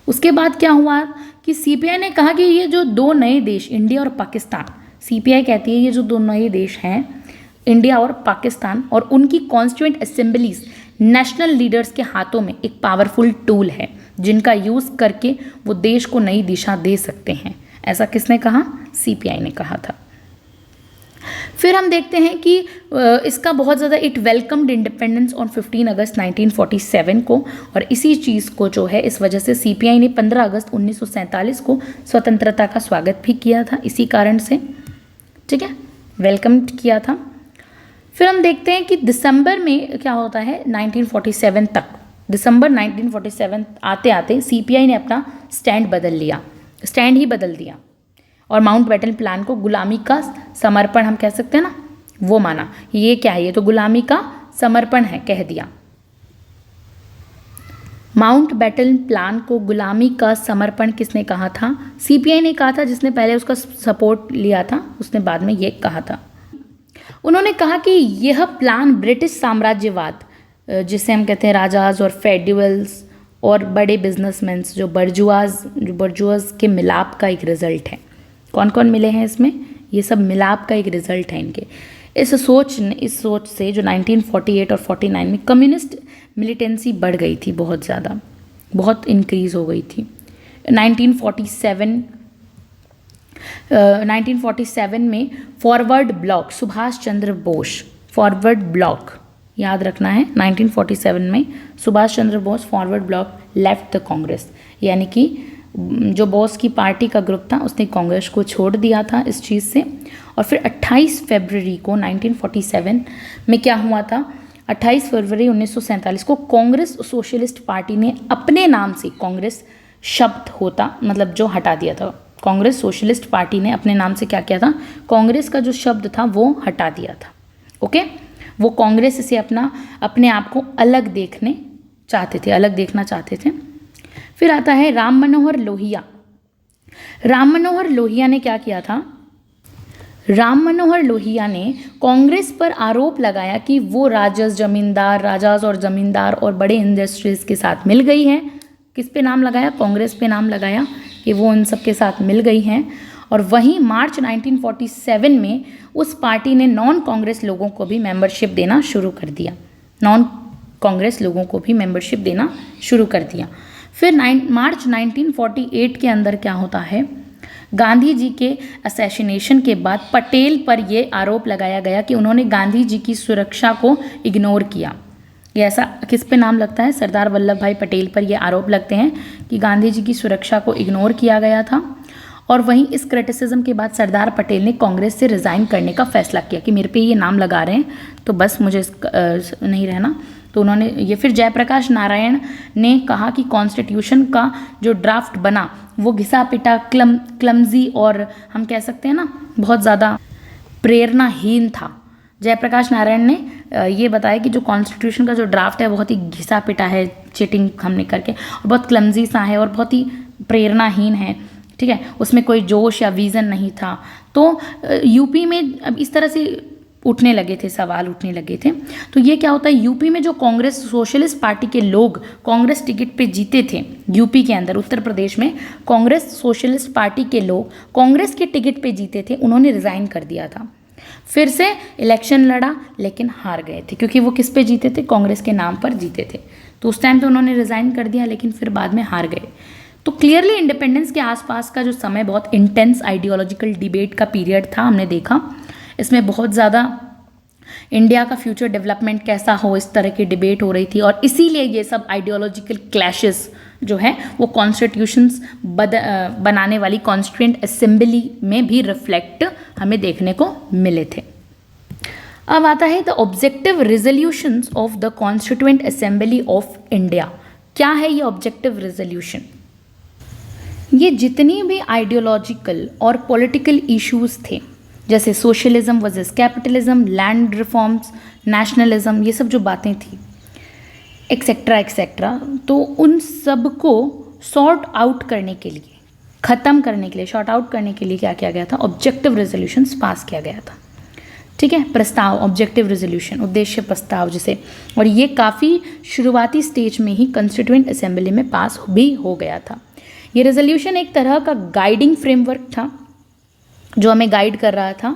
उसके बाद क्या हुआ कि सीपीआई ने कहा कि ये जो दो नए देश इंडिया और पाकिस्तान, सीपीआई कहती है ये जो दो नए देश हैं इंडिया और पाकिस्तान और उनकी कॉन्स्टिट्यूएंट असेंबलीज नेशनल लीडर्स के हाथों में एक पावरफुल टूल है जिनका यूज़ करके वो देश को नई दिशा दे सकते हैं। ऐसा किसने कहा, सीपीआई ने कहा था। फिर हम देखते हैं कि इसका बहुत ज़्यादा इट वेलकम्ड इंडिपेंडेंस ऑन 15 अगस्त 1947 को, और इसी चीज़ को जो है इस वजह से सीपीआई ने 15 अगस्त 1947 को स्वतंत्रता का स्वागत भी किया था, इसी कारण से। ठीक है, वेलकम किया था। फिर हम देखते हैं कि दिसंबर में क्या होता है 1947 तक, दिसंबर 1947 आते आते सीपीआई ने अपना स्टैंड ही बदल दिया और माउंटबेटन प्लान को गुलामी का समर्पण, हम कह सकते हैं ना, वो माना। ये क्या है, ये तो गुलामी का समर्पण है कह दिया। माउंटबेटन प्लान को गुलामी का समर्पण किसने कहा था, सीपीआई ने कहा था। जिसने पहले उसका सपोर्ट लिया था उसने बाद में ये कहा था। उन्होंने कहा कि यह प्लान ब्रिटिश साम्राज्यवाद, जिसे हम कहते हैं राजाज और फेडरल्स और बड़े बिजनेसमैन्स, जो बर्जुआज के मिलाप का एक रिजल्ट है। कौन कौन मिले हैं इसमें, ये सब मिलाप का एक रिजल्ट है इनके। इस सोच से जो 1948 और 49 में कम्युनिस्ट मिलिटेंसी बढ़ गई थी, बहुत ज़्यादा, बहुत इंक्रीज़ हो गई थी। 1947 में Forward Bloc Subhash Chandra Bose, Forward Bloc याद रखना है, 1947 में Subhash Chandra Bose Forward Bloc left the Congress, यानी कि जो बोस की पार्टी का ग्रुप था उसने कांग्रेस को छोड़ दिया था इस चीज़ से। और फिर 28 फरवरी को 1947 में क्या हुआ था, 28 फरवरी 1947 को कांग्रेस सोशलिस्ट पार्टी ने अपने नाम से कांग्रेस शब्द होता, मतलब जो हटा दिया था। कांग्रेस सोशलिस्ट पार्टी ने अपने नाम से क्या किया था, कांग्रेस का जो शब्द था वो हटा दिया था। ओके, वो कांग्रेस से अपने आप को अलग देखना चाहते थे। फिर आता है राम मनोहर लोहिया। राम मनोहर लोहिया ने क्या किया था, राम मनोहर लोहिया ने कांग्रेस पर आरोप लगाया कि वो राजाज और जमींदार और बड़े इंडस्ट्रीज के साथ मिल गई है। किस पे नाम लगाया, कांग्रेस पे नाम लगाया कि वो इन सब के साथ मिल गई हैं। और वहीं मार्च 1947 में उस पार्टी ने नॉन कांग्रेस लोगों को भी मेंबरशिप देना शुरू कर दिया। फिर मार्च 1948 के अंदर क्या होता है, गांधी जी के असैसिनेशन के बाद पटेल पर यह आरोप लगाया गया कि उन्होंने गांधी जी की सुरक्षा को इग्नोर किया। ये ऐसा किस पे नाम लगता है, सरदार वल्लभ भाई पटेल पर ये आरोप लगते हैं कि गांधी जी की सुरक्षा को इग्नोर किया गया था। और वहीं इस क्रिटिसिज्म के बाद सरदार पटेल ने कांग्रेस से रिज़ाइन करने का फैसला किया कि मेरे पे ये नाम लगा रहे हैं तो बस मुझे नहीं रहना। तो उन्होंने ये, फिर जयप्रकाश नारायण ने कहा कि कॉन्स्टिट्यूशन का जो ड्राफ्ट बना वो घिसा पिटा, क्लमजी और हम कह सकते हैं ना बहुत ज़्यादा प्रेरणाहीन था। जयप्रकाश नारायण ने ये बताया कि जो कॉन्स्टिट्यूशन का जो ड्राफ्ट है बहुत ही घिसा पिटा है, चीटिंग हमने करके, और बहुत क्लमजी सा है और बहुत ही प्रेरणाहीन है। ठीक है, उसमें कोई जोश या विज़न नहीं था। तो यूपी में अब इस तरह से उठने लगे थे, सवाल उठने लगे थे। तो ये क्या होता है, यूपी में जो कांग्रेस सोशलिस्ट पार्टी के लोग कांग्रेस टिकट पे जीते थे, यूपी के अंदर उत्तर प्रदेश में कांग्रेस सोशलिस्ट पार्टी के लोग कांग्रेस के टिकट पे जीते थे, उन्होंने रिज़ाइन कर दिया था। फिर से इलेक्शन लड़ा लेकिन हार गए थे, क्योंकि वो किस पे जीते थे, कांग्रेस के नाम पर जीते थे। तो उस टाइम पे उन्होंने रिज़ाइन कर दिया लेकिन फिर बाद में हार गए। तो क्लियरली इंडिपेंडेंस के आसपास का जो समय बहुत इंटेंस आइडियोलॉजिकल डिबेट का पीरियड था, हमने देखा। इसमें बहुत ज़्यादा इंडिया का फ्यूचर डेवलपमेंट कैसा हो, इस तरह की डिबेट हो रही थी। और इसीलिए ये सब आइडियोलॉजिकल क्लैशेस जो है वो कॉन्स्टिट्यूशंस बनाने वाली कॉन्स्टिट्यूएंट असेंबली में भी रिफ्लेक्ट हमें देखने को मिले थे। अब आता है the objective resolutions of the constituent assembly of India. क्या है ये ऑब्जेक्टिव रेजोल्यूशन? ये जितनी भी आइडियोलॉजिकल और पॉलिटिकल इश्यूज थे, जैसे socialism versus capitalism, land reforms, nationalism, ये सब जो बातें थी एक्सेट्रा एक्सेट्रा, तो उन सब को सॉर्ट आउट करने के लिए, ख़त्म करने के लिए, शॉर्ट आउट करने के लिए क्या किया गया था, ऑब्जेक्टिव रेजोल्यूशंस पास किया गया था। ठीक है, प्रस्ताव, ऑब्जेक्टिव रेजोल्यूशन, उद्देश्य प्रस्ताव जिसे, और ये काफ़ी शुरुआती स्टेज में ही कॉन्स्टिट्यूएंट असेंबली में पास भी हो गया था। ये रेजोल्यूशन एक तरह का गाइडिंग फ्रेमवर्क था जो हमें गाइड कर रहा था,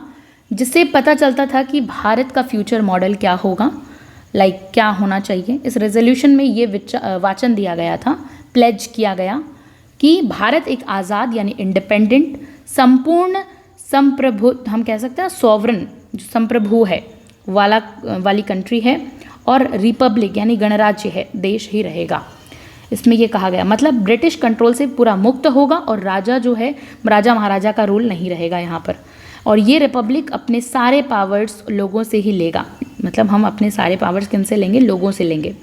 जिससे पता चलता था कि भारत का फ्यूचर मॉडल क्या होगा, क्या होना चाहिए। इस रेजोल्यूशन में ये वाचन दिया गया था, प्लेज किया गया कि भारत एक आज़ाद यानी इंडिपेंडेंट, संपूर्ण संप्रभु, हम कह सकते हैं सॉवरन, जो संप्रभु है वाली कंट्री है, और रिपब्लिक यानी गणराज्य है, देश ही रहेगा। इसमें ये कहा गया, मतलब ब्रिटिश कंट्रोल से पूरा मुक्त होगा और राजा जो है, राजा महाराजा का रूल नहीं रहेगा यहाँ पर। और ये रिपब्लिक अपने सारे पावर्स लोगों से ही लेगा, मतलब हम अपने सारे पावर्स किन से लेंगे, लोगों से लेंगे।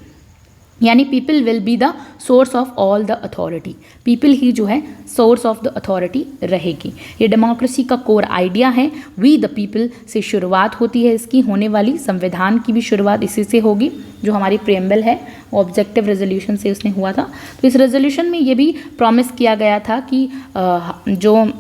यानी people will be the source of all the authority, people ही जो है सोर्स ऑफ द अथॉरिटी रहेगी। ये डेमोक्रेसी का कोर आइडिया है। वी द पीपल से शुरुआत होती है इसकी, होने वाली संविधान की भी शुरुआत इसी से होगी। जो हमारी प्रेम्बल है वो ऑब्जेक्टिव रेजोल्यूशन से उसने हुआ था। तो इस रेजोल्यूशन में ये भी प्रॉमिस किया गया था कि जो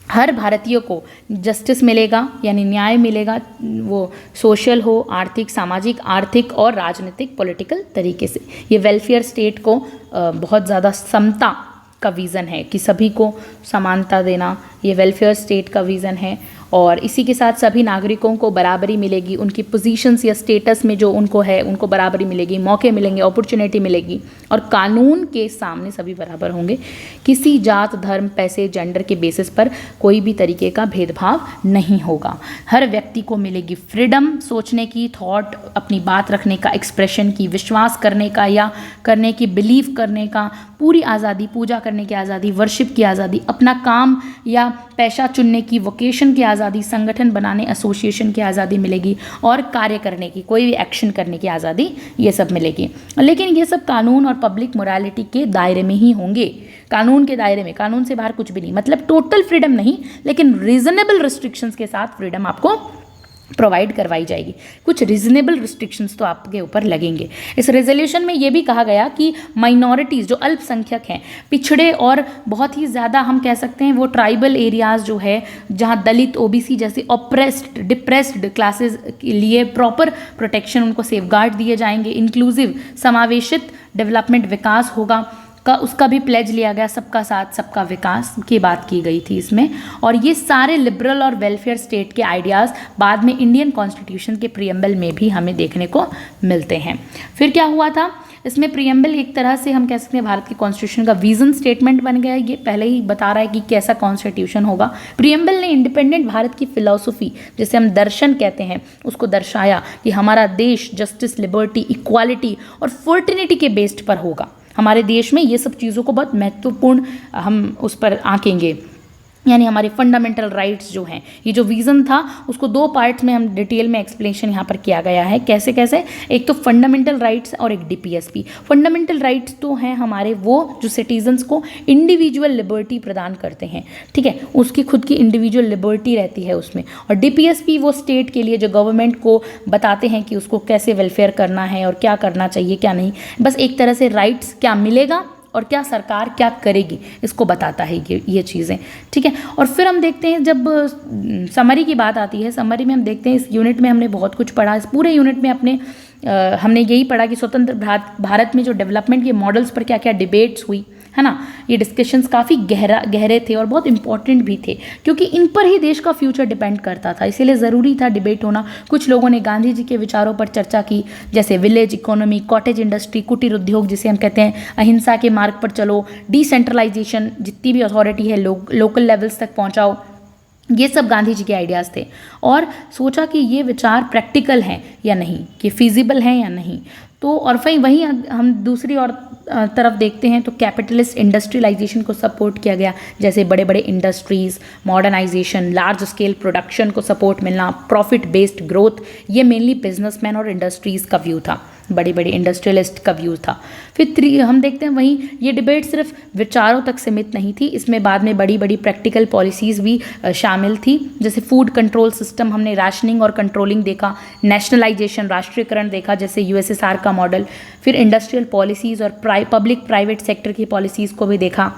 हर भारतीय को जस्टिस मिलेगा यानी न्याय मिलेगा, वो सोशल हो, आर्थिक, सामाजिक, आर्थिक और राजनीतिक पॉलिटिकल तरीके से। ये वेलफेयर स्टेट को बहुत ज़्यादा समता का विज़न है कि सभी को समानता देना, ये वेलफेयर स्टेट का विज़न है। और इसी के साथ सभी नागरिकों को बराबरी मिलेगी, उनकी पोजीशंस या स्टेटस में जो उनको है उनको बराबरी मिलेगी, मौके मिलेंगे, अपॉर्चुनिटी मिलेगी, और कानून के सामने सभी बराबर होंगे। किसी जात, धर्म, पैसे, जेंडर के बेसिस पर कोई भी तरीके का भेदभाव नहीं होगा। हर व्यक्ति को मिलेगी फ्रीडम सोचने की, थॉट, अपनी बात रखने का, एक्सप्रेशन की, विश्वास करने का या करने की, बिलीव करने का पूरी आज़ादी, पूजा करने की आज़ादी, वर्शिप की आज़ादी, अपना काम या पेशा चुनने की, वोकेशन की आज़ादी, संगठन बनाने, एसोसिएशन की आज़ादी मिलेगी, और कार्य करने की, कोई भी एक्शन करने की आज़ादी, ये सब मिलेगी। लेकिन ये सब कानून और पब्लिक मोरालिटी के दायरे में ही होंगे, कानून के दायरे में, कानून से बाहर कुछ भी नहीं। मतलब टोटल फ्रीडम नहीं, लेकिन रीजनेबल रिस्ट्रिक्शंस के साथ फ्रीडम आपको प्रोवाइड करवाई जाएगी। कुछ रीजनेबल रिस्ट्रिक्शंस तो आपके ऊपर लगेंगे। इस रेजोल्यूशन में ये भी कहा गया कि माइनॉरिटीज़ जो अल्पसंख्यक हैं, पिछड़े और बहुत ही ज़्यादा हम कह सकते हैं वो ट्राइबल एरियाज़ जो है, जहाँ दलित, ओबीसी जैसे ऑप्रेस्ड, डिप्रेस्ड क्लासेस के लिए प्रॉपर प्रोटेक्शन, उनको सेफगार्ड दिए जाएंगे। इंक्लूसिव, समावेशित डेवलपमेंट, विकास होगा का उसका भी प्लेज लिया गया। सबका साथ सबका विकास की बात की गई थी इसमें। और ये सारे लिबरल और वेलफेयर स्टेट के आइडियाज़ बाद में इंडियन कॉन्स्टिट्यूशन के प्रीएम्बल में भी हमें देखने को मिलते हैं। फिर क्या हुआ था इसमें, प्रीएम्बल एक तरह से हम कह सकते हैं भारत के कॉन्स्टिट्यूशन का विजन स्टेटमेंट बन गया। ये पहले ही बता रहा है कि कैसा कॉन्स्टिट्यूशन होगा। प्रीएम्बल ने इंडिपेंडेंट भारत की फिलॉसफी, जिसे हम दर्शन कहते हैं, उसको दर्शाया कि हमारा देश जस्टिस, लिबर्टी, इक्वालिटी और फर्टिनिटी के बेस्ड पर होगा। हमारे देश में ये सब चीज़ों को बहुत महत्वपूर्ण हम उस पर आंकेंगे, यानी हमारे फंडामेंटल राइट्स जो हैं। ये जो विज़न था उसको दो पार्ट्स में हम डिटेल में एक्सप्लेनेशन यहाँ पर किया गया है। कैसे कैसे, एक तो फंडामेंटल राइट्स और एक डीपीएसपी। फंडामेंटल राइट्स तो हैं हमारे वो जो सिटीजन्स को इंडिविजुअल लिबर्टी प्रदान करते हैं, ठीक है, उसकी खुद की इंडिविजुअल लिबर्टी रहती है उसमें। और डीपीएसपी वो स्टेट के लिए जो गवर्नमेंट को बताते हैं कि उसको कैसे वेलफेयर करना है और क्या करना चाहिए क्या नहीं। बस एक तरह से राइट्स क्या मिलेगा और क्या सरकार क्या करेगी इसको बताता है ये चीज़ें, ठीक है। और फिर हम देखते हैं जब समरी की बात आती है, समरी में हम देखते हैं इस यूनिट में हमने बहुत कुछ पढ़ा। इस पूरे यूनिट में हमने यही पढ़ा कि स्वतंत्र भारत में जो डेवलपमेंट के मॉडल्स पर क्या क्या डिबेट्स हुई, है ना। ये डिस्कशंस काफ़ी गहरे थे और बहुत इंपॉर्टेंट भी थे, क्योंकि इन पर ही देश का फ्यूचर डिपेंड करता था, इसीलिए ज़रूरी था डिबेट होना। कुछ लोगों ने गांधी जी के विचारों पर चर्चा की, जैसे विलेज इकोनॉमी, कॉटेज इंडस्ट्री, कुटीर उद्योग जिसे हम कहते हैं, अहिंसा के मार्ग पर चलो, डिसेंट्रलाइजेशन, जितनी भी अथॉरिटी है लोकल लेवल्स तक पहुँचाओ। ये सब गांधी जी के आइडियाज़ थे। और सोचा कि ये विचार प्रैक्टिकल हैं या नहीं, कि फिजिबल हैं या नहीं। तो और फिर वहीं हम दूसरी और तरफ देखते हैं तो कैपिटलिस्ट इंडस्ट्रियलाइजेशन को सपोर्ट किया गया, जैसे बड़े बड़े industries, modernisation, large scale production को सपोर्ट मिलना, प्रॉफिट बेस्ड ग्रोथ। ये मेनली बिजनेसमैन और इंडस्ट्रीज़ का व्यू था, बड़े बड़े इंडस्ट्रियलिस्ट का व्यू था। फिर हम देखते हैं वहीं ये डिबेट सिर्फ विचारों तक सीमित नहीं थी, इसमें बाद में बड़ी बड़ी प्रैक्टिकल पॉलिसीज़ भी शामिल थी, जैसे फूड कंट्रोल सिस्टम, हमने राशनिंग और कंट्रोलिंग देखा, नेशनलाइजेशन, राष्ट्रीयकरण देखा जैसे यूएसएसआर का मॉडल, फिर इंडस्ट्रियल पॉलिसीज़ और पब्लिक प्राइवेट सेक्टर की पॉलिसीज़ को भी देखा,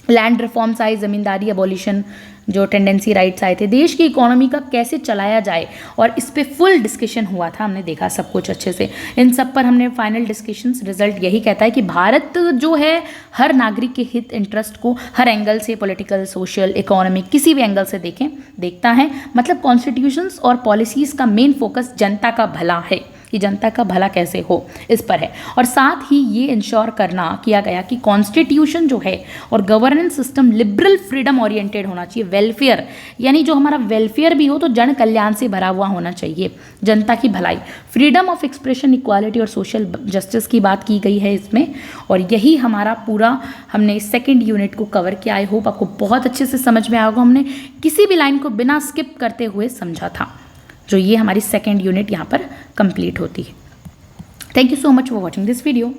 लैंड रिफॉर्म्स आए, ज़मींदारी अबॉलिशन, जो टेंडेंसी राइट्स आए थे, देश की इकोनॉमी का कैसे चलाया जाए, और इस पे फुल डिस्कशन हुआ था, हमने देखा सब कुछ अच्छे से। इन सब पर हमने फाइनल डिस्कशंस, रिजल्ट यही कहता है कि भारत जो है हर नागरिक के हित इंटरेस्ट को हर एंगल से, पॉलिटिकल, सोशल, इकोनॉमिक, किसी भी एंगल से देखता है। मतलब कॉन्स्टिट्यूशंस और पॉलिसीज़ का मेन फोकस जनता का भला है, कि जनता का भला कैसे हो, इस पर है। और साथ ही ये इंश्योर किया गया कि कॉन्स्टिट्यूशन जो है और governance system liberal, freedom oriented होना चाहिए, वेलफेयर, यानी जो हमारा वेलफेयर भी हो तो जन कल्याण से भरा हुआ होना चाहिए, जनता की भलाई, फ्रीडम ऑफ एक्सप्रेशन, इक्वालिटी और सोशल जस्टिस की बात की गई है इसमें। और यही हमारा पूरा हमने सेकेंड यूनिट को कवर किया। आई होप आपको बहुत अच्छे से समझ में आया होगा, हमने किसी भी लाइन को बिना स्किप करते हुए समझा था, जो ये हमारी सेकेंड यूनिट यहाँ पर कंप्लीट होती है। Thank you so much for watching this video.